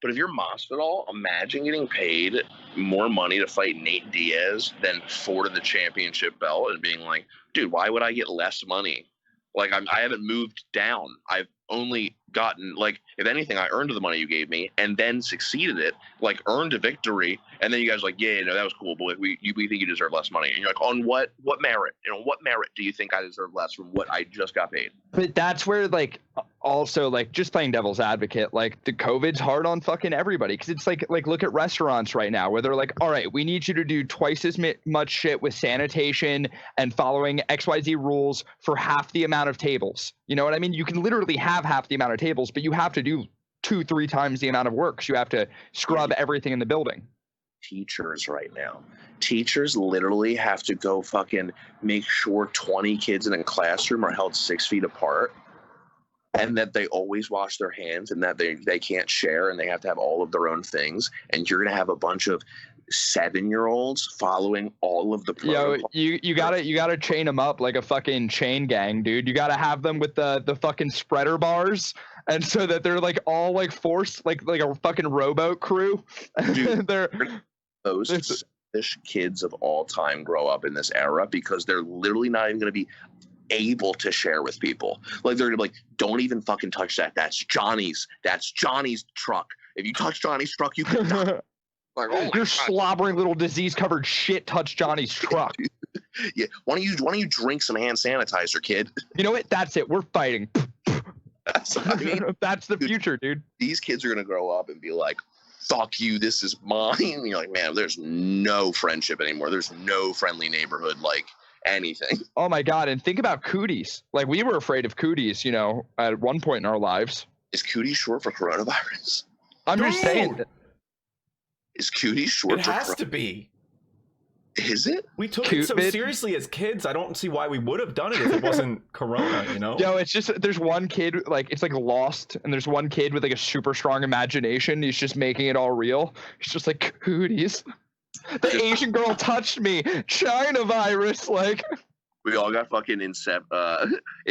But if you're Masvidal, imagine getting paid more money to fight Nate Diaz than for the championship belt and being like, dude, why would I get less money? Like, I haven't moved down. I've only gotten, like, if anything, I earned the money you gave me and then succeeded it, like, earned a victory. And then you guys are like, yeah, no, that was cool, but we think you deserve less money. And you're like, on what merit? You know, what merit do you think I deserve less from what I just got paid? But that's where, like, also, like, just playing devil's advocate, like, the COVID's hard on fucking everybody. Because it's like, look at restaurants right now where they're like, all right, we need you to do twice as much shit with sanitation and following XYZ rules for half the amount of tables. You know what I mean? You can literally have half the amount of tables, but you have to do 2-3 times the amount of work. So you have to scrub everything in the building. Teachers right now. Teachers literally have to go fucking make sure 20 kids in a classroom are held 6 feet apart. and that they always wash their hands, and that they can't share, and they have to have all of their own things, and you're gonna have a bunch of 7-year-olds following all of the protocols. You gotta chain them up like a fucking chain gang, dude. You gotta have them with the fucking spreader bars, and so that they're like all like forced like a fucking rowboat crew. Dude, they're most selfish kids of all time grow up in this era because they're literally not even gonna be able to share with people. Like they're gonna be like, don't even fucking touch that. That's Johnny's truck. If you touch Johnny's truck, you can die. Like, oh Your slobbering little disease-covered shit touched Johnny's truck. Yeah. Why don't you drink some hand sanitizer, kid? You know what? That's it. We're fighting. That's the future, dude. These kids are gonna grow up and be like, fuck you, this is mine. And you're like, man, there's no friendship anymore. There's no friendly neighborhood, like anything. Oh my god, and think about cooties. Like, we were afraid of cooties, you know, at one point in our lives. Is cooties short for coronavirus? I'm just saying. Is cooties short It for has to be. Is it? We took it so seriously as kids. I don't see why we would have done it if it wasn't Corona, you know? Yo, it's just, there's one kid, like, it's like Lost, and there's one kid with like a super strong imagination. He's just making it all real. He's just like, cooties. The Asian girl touched me. China virus, like. We all got fucking it's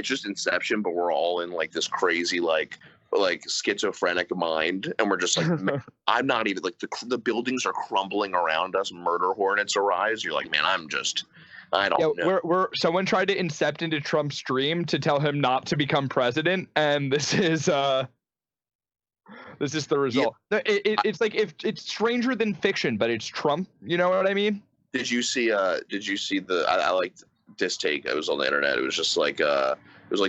just Inception, but we're all in like this crazy like schizophrenic mind, and we're just like, man, I'm not even like the buildings are crumbling around us, murder hornets arise. You're like, man, I don't know. Someone tried to incept into Trump's dream to tell him not to become president, and this is the result. Yeah. It's like, if it's stranger than fiction, but it's Trump. You know what I mean? Did you see I liked this take. It was on the internet. It was just like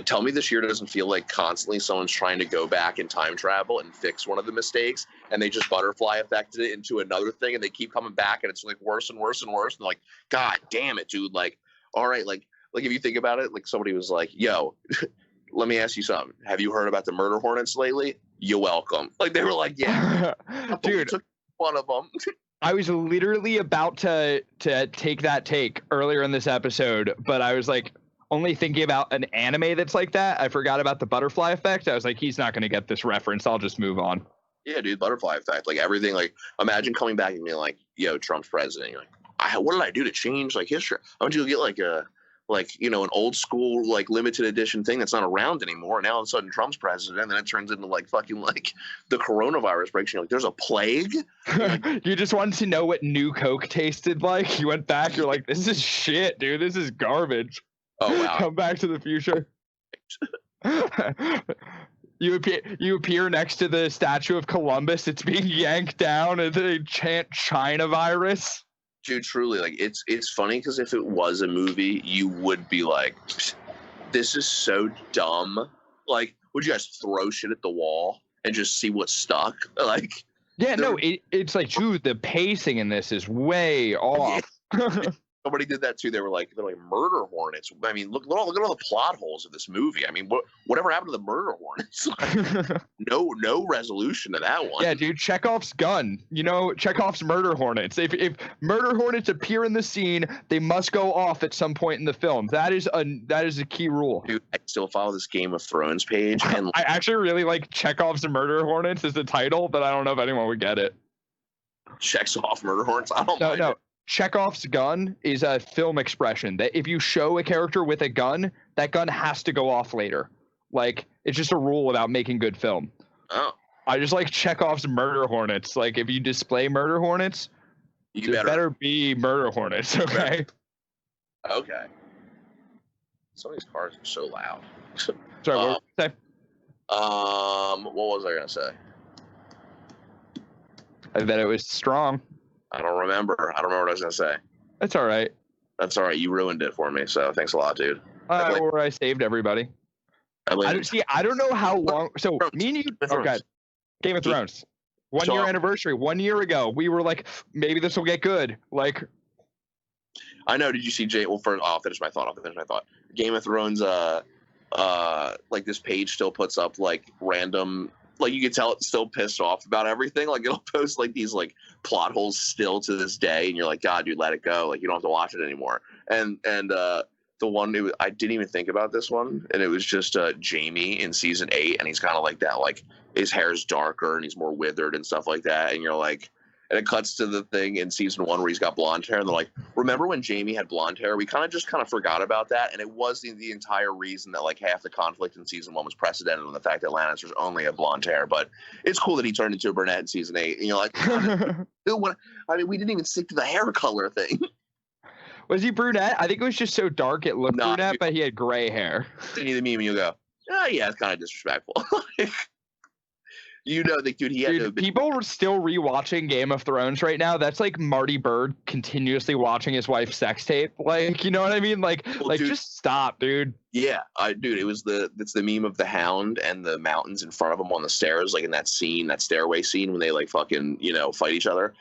tell me this year doesn't feel like constantly someone's trying to go back in time travel and fix one of the mistakes, and they just butterfly affected it into another thing, and they keep coming back, and it's like worse and worse and worse. And like, god damn it, dude. Like, all right, like if you think about it, like somebody was like, yo, let me ask you something. Have you heard about the murder hornets lately? You're welcome. Like, they were like, yeah, dude, took one of them. I was literally about to take that take earlier in this episode, but I was like only thinking about an anime that's like that. I forgot about the butterfly effect. I was like, he's not going to get this reference. I'll just move on. Yeah, dude, butterfly effect. Like, everything. Like, imagine coming back and being like, yo, Trump's president. You're like, what did I do to change like history? I want you to get like an old school like limited edition thing that's not around anymore. Now all of a sudden Trump's president, and then it turns into like fucking like the coronavirus breaks. You're like, there's a plague. Like, you just wanted to know what New Coke tasted like. You went back. You're like, this is shit, dude. This is garbage. Oh wow. Come back to the future. You appear next to the statue of Columbus. It's being yanked down, and they chant China virus. Dude, truly, like, it's funny because if it was a movie, you would be like, this is so dumb. Like, would you guys throw shit at the wall and just see what stuck? Like, yeah, no, it's like, dude, the pacing in this is way off. Yeah. Somebody did that too. They're like murder hornets. I mean, look at all the plot holes of this movie. I mean, whatever happened to the murder hornets? no resolution to that one. Yeah, dude, Chekhov's gun. You know, Chekhov's murder hornets. If murder hornets appear in the scene, they must go off at some point in the film. That is a key rule. Dude, I still follow this Game of Thrones page, and I actually really like Chekhov's murder hornets as the title, but I don't know if anyone would get it. Checks off murder hornets. I don't mind. No. Chekhov's gun is a film expression that if you show a character with a gun, that gun has to go off later. Like, it's just a rule about making good film. Oh. I just like Chekhov's murder hornets. Like, if you display murder hornets, you better be murder hornets, okay? Okay. Some of these cars are so loud. Sorry, what were you say? What was I gonna say? I bet it was strong. I don't remember what I was gonna say. That's all right. That's all right. You ruined it for me, so thanks a lot, dude. Or I saved everybody. I don't know how long. So me and you. Okay. Game of Thrones. 1 year anniversary. 1 year ago, we were like, maybe this will get good. Like, I know. Did you see Jay? Well, first, I'll finish my thought. Game of Thrones. Like, this page still puts up like random. Like, you can tell it's still pissed off about everything. Like, it'll post like these like plot holes still to this day, and you're like, God, dude, let it go. Like, you don't have to watch it anymore. And I didn't even think about this one, and it was just Jamie in season 8, and he's kind of like that, like his hair's darker and he's more withered and stuff like that, and you're like, and it cuts to the thing in season 1 where he's got blonde hair, and they're like, remember when Jamie had blonde hair? We kind of forgot about that, and it was the entire reason that like half the conflict in season 1 was precedented on the fact that Lannisters only had blonde hair. But it's cool that he turned into a brunette in season 8, and you're like, we didn't even stick to the hair color thing. Was he brunette? I think it was just so dark it looked brunette, dude. but he had gray hair. Send you the meme and you'll go, yeah, it's kind of disrespectful. Dude, he had to have been. People were still rewatching Game of Thrones right now. That's like Marty Byrde continuously watching his wife's sex tape. Like, you know what I mean? Like, dude, just stop, dude. Yeah, dude, it's the meme of the Hound and the mountains in front of him on the stairs, like in that stairway scene when they like fucking, fight each other.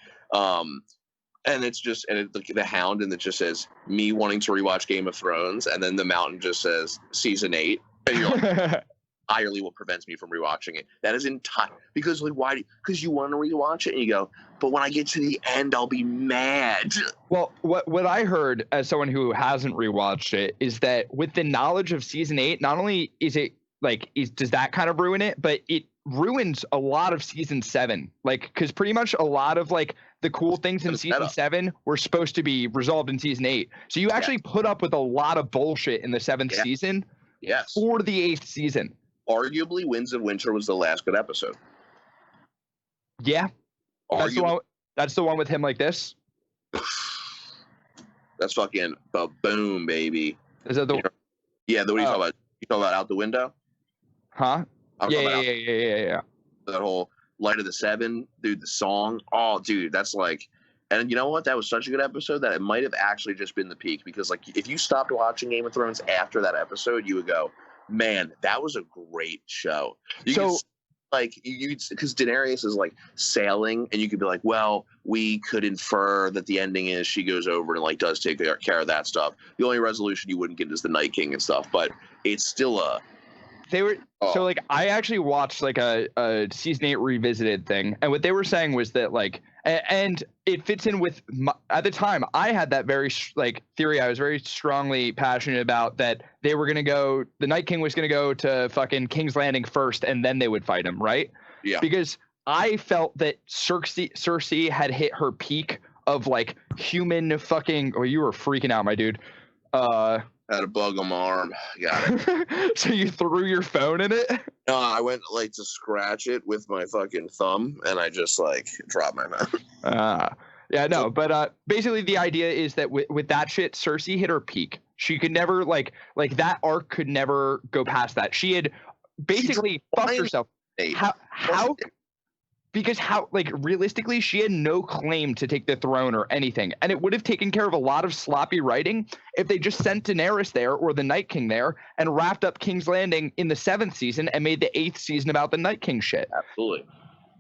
And it's just, the Hound, and it just says me wanting to rewatch Game of Thrones, and then the mountain just says season 8, and you're like, entirely what prevents me from rewatching it. That is entire, because like, why? Because you want to rewatch it, and you go, but when I get to the end, I'll be mad. Well, what I heard as someone who hasn't rewatched it is that with the knowledge of season 8, not only is it like, does that kind of ruin it, but it ruins a lot of season 7. Like, because pretty much a lot of like the cool things in season 7 were supposed to be resolved in season 8. So you actually put up with a lot of bullshit in the 7th season. Yes. For the 8th season. Arguably, Winds of Winter was the last good episode. Yeah. That's the one with him like this. That's fucking boom, baby. Is that the one? Yeah, the what are you talking about? You talking about Out the Window? Huh? Yeah. That whole Light of the Seven, dude, the song. Oh, dude, that's like, and you know what? That was such a good episode that it might have actually just been the peak, because like if you stopped watching Game of Thrones after that episode, you would go, man, that was a great show. Because Daenerys is like sailing, and you could be like, well, we could infer that the ending is she goes over and like does take care of that stuff. The only resolution you wouldn't get is the Night King and stuff, but it's still so like I actually watched like a season 8 revisited thing, and what they were saying was that like, and it fits in with at the time I had that very like theory I was very strongly passionate about, that they were gonna go, the Night King was gonna go to fucking King's Landing first, and then they would fight him, right? Yeah. Because I felt that Cersei had hit her peak of like human fucking. Oh, you were freaking out, my dude. Had a bug on my arm. Got it. So you threw your phone in it? No, I went like to scratch it with my fucking thumb, and I just like dropped my mouth. Yeah, no, but basically the idea is that with that shit, Cersei hit her peak. She could never like that arc could never go past that. She had basically fucked herself. How? Because like realistically, she had no claim to take the throne or anything, and it would have taken care of a lot of sloppy writing if they just sent Daenerys there or the Night King there and wrapped up King's Landing in the 7th season and made the 8th season about the Night King shit. Absolutely.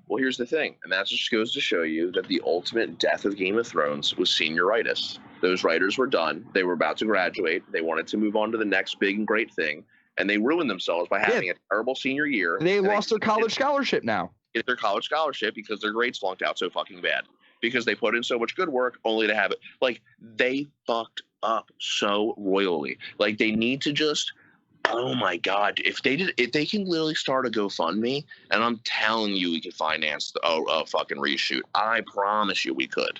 Well, here's the thing, and that just goes to show you that the ultimate death of Game of Thrones was senioritis. Those writers were done. They were about to graduate. They wanted to move on to the next big and great thing, and they ruined themselves by having a terrible senior year. They lost their college scholarship now. Get their college scholarship because their grades flunked out so fucking bad, because they put in so much good work only to have it. Like, they fucked up so royally. Like, they need to just, oh my god, if they can literally start a GoFundMe, and I'm telling you, we could finance a fucking reshoot. I promise you we could.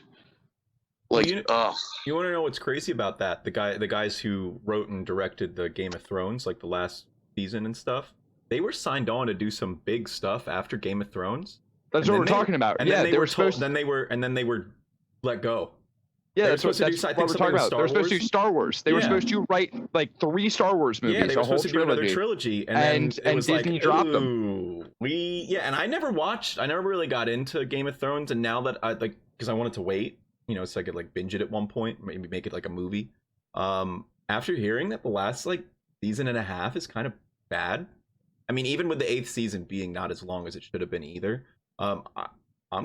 Like, you want to know what's crazy about that? The guys who wrote and directed the Game of Thrones, like the last season and stuff, they were signed on to do some big stuff after Game of Thrones. That's what we're talking about. And yeah, they were supposed. Then they were let go. Yeah, that's what we're talking about. They were supposed to do Star Wars. They were supposed to write like 3 Star Wars movies. Yeah, they were supposed to do another trilogy, and it was Disney like, dropped them. And I never really got into Game of Thrones, and now that I like, because I wanted to wait, so I could like binge it at one point, maybe make it like a movie. After hearing that the last like season and a half is kind of bad. I mean, even with the 8th season being not as long as it should have been either, I'm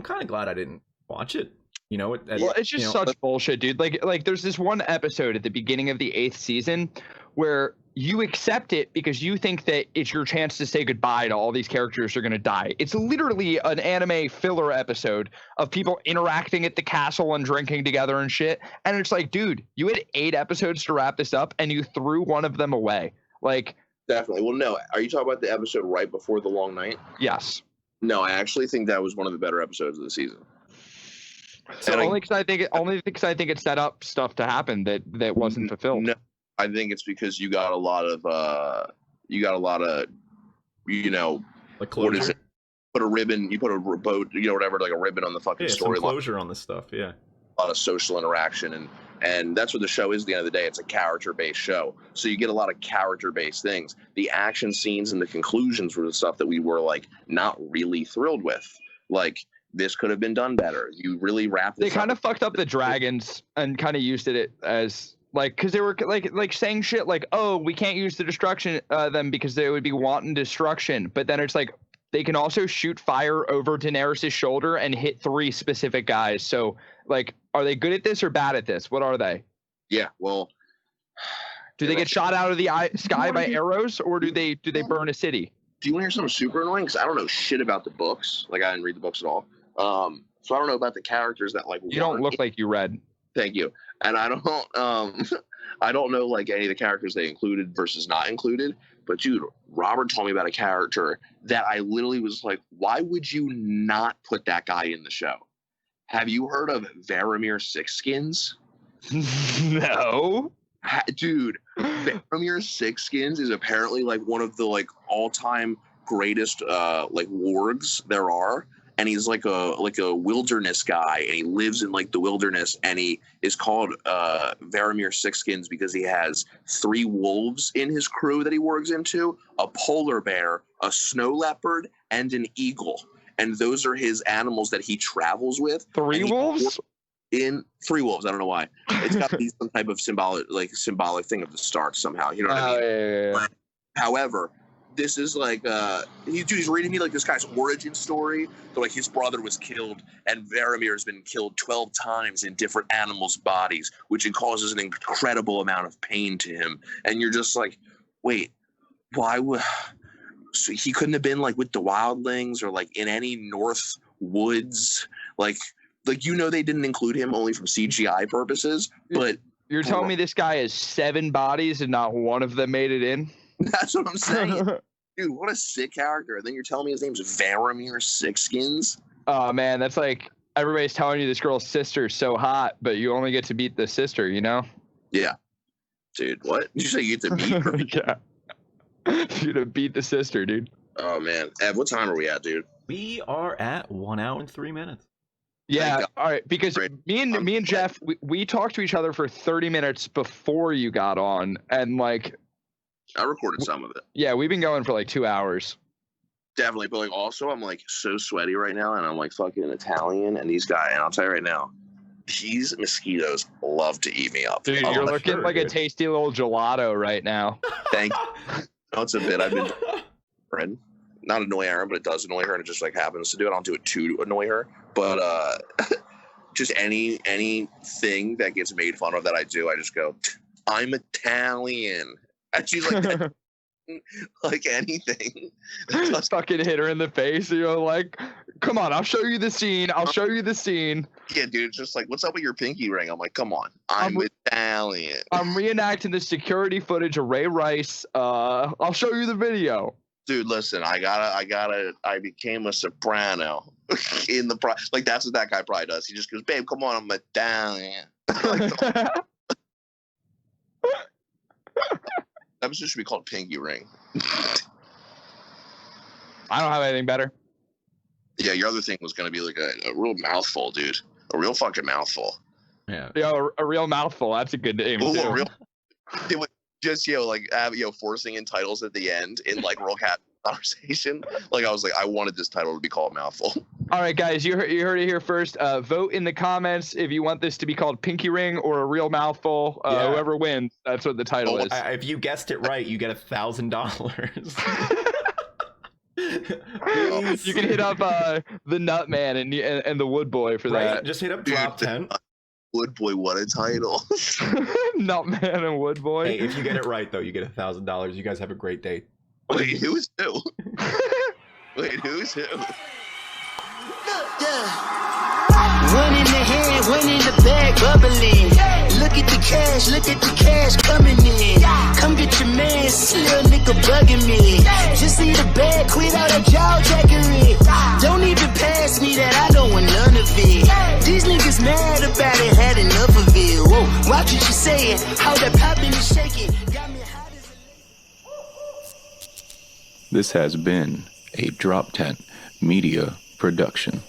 kind of glad I didn't watch it. It's just such bullshit, dude. Like there's this one episode at the beginning of the 8th season where you accept it because you think that it's your chance to say goodbye to all these characters who are going to die. It's literally an anime filler episode of people interacting at the castle and drinking together and shit. And it's like, dude, you had 8 episodes to wrap this up and you threw one of them away. Like, Definitely. Well, no. Are you talking about the episode right before the long night? yes. No, I actually think that was one of the better episodes of the season. So only because I think it set up stuff to happen that wasn't fulfilled. No, I think it's because you got a lot of you know, Like what is closure. it? Put a ribbon, you put a boat, you know, whatever, like a ribbon on the fucking Yeah, some storyline. closure on this stuff. Yeah. A lot of social interaction, and that's what the show is at the end of the day. It's a character-based show, so you get a lot of character-based things. The action scenes and the conclusions were the stuff that we were like not really thrilled with. Like, this could have been done better. You really wrapped They this kind up. of fucked up the dragons and kind of used it as like, because they were like saying shit like, oh, we can't use the destruction them because they would be wanting destruction. But then it's like they can also shoot fire over Daenerys' shoulder and hit 3 specific guys. So like, are they good at this or bad at this? What are they? Yeah, well, Do they get shot out of the sky by arrows, or do they burn a city? do you want to hear something super annoying? Because I don't know shit about the books. Like, I didn't read the books at all. So I don't know about the characters that like. You don't look like you read. Thank you. And I don't I don't know like any of the characters they included versus not included. But dude, Robert told me about a character that I literally was like, why would you not put that guy in the show? Have you heard of Varamir Sixskins? No. Dude, Varamir Sixskins is apparently like one of the like all-time greatest like wargs there are. And he's like a wilderness guy, and he lives in like the wilderness, and he is called Varamir Sixskins because he has 3 wolves in his crew that he works into, a polar bear, a snow leopard, and an eagle. And those are his animals that he travels with. 3 And he wolves? In 3 wolves, I don't know why. It's got to be some type of symbolic thing of the Stark somehow. You know what I mean? Yeah. However, this is like he's reading me like this guy's origin story. So like his brother was killed, and Varamir has been killed 12 times in different animals' bodies, which it causes an incredible amount of pain to him. And you're just like, wait, why would so he couldn't have been like with the wildlings or like in any North woods? Like you know, they didn't include him only from CGI purposes, but You're telling me this guy has 7 bodies and not one of them made it in? that's what I'm saying. Dude, what a sick character. And then you're telling me his name's Varamir Sixskins? Oh man, that's like everybody's telling you this girl's sister's so hot, but you only get to beat the sister, you know? Yeah. Dude, what? Did you say you get to beat her? Yeah. You to beat the sister, dude. Oh, man. Ev, what time are we at, dude? We are at 1 hour and 3 minutes. Yeah, God. all right. Because Great. me and Geoff, we talked to each other for 30 minutes before you got on, and like, I recorded some of it. yeah, we've been going for like 2 hours. Definitely. But like also I'm like so sweaty right now, and I'm like fucking Italian, and these guys, and I'll tell you right now, these mosquitoes love to eat me up. Dude, Oh, you're my- looking sure, like a dude. tasty little gelato right now. Thank you. No, it's a bit I've been friend. Not annoy Aaron, but it does annoy her, and it just like happens to do it. I don't do it to annoy her, but just anything that gets made fun of that I do, I just go, I'm Italian. And she's like, like anything. Just fucking hit her in the face. And you're like, come on, I'll show you the scene. I'll show you the scene. Yeah, dude, it's just like, what's up with your pinky ring? I'm like, come on, I'm Italian. I'm reenacting the security footage of Ray Rice. I'll show you the video. Dude, listen, I became a soprano in the like that's what that guy probably does. He just goes, babe, come on, I'm Italian. Like, that episode should be called Pinky Ring. I don't have anything better. Yeah, your other thing was gonna be like a real mouthful, dude. A real fucking mouthful. Yeah. Yo, a real mouthful. That's a good name. Ooh, too. a real. It was just like forcing in titles at the end in like real cat conversation. Like I was like, I wanted this title to be called Mouthful. All right, guys, you heard it here first. Vote in the comments if you want this to be called Pinky Ring or a real mouthful. Yeah. Whoever wins, that's what the title is. If you guessed it right, you get $1,000. You can hit up the Nut Man and the Wood Boy for Right? that. Just hit up Dude, DropTent. Wood boy, what a title. Nutman and Wood Boy. Hey, if you get it right though, you get $1,000. You guys have a great day. Wait, who's who? Wait, who's who? One in the hand, one in the bag, bubbling. Look at the cash coming in. Come get your man, this little nigga bugging me. Just see the bag, quit all that jaw jackery. Don't even pass me that, I don't want none of it. These niggas mad about it, had enough of it. Whoa, watch what you saying, how that popping and shaking. Got me hot as This has been a DropTent Media production.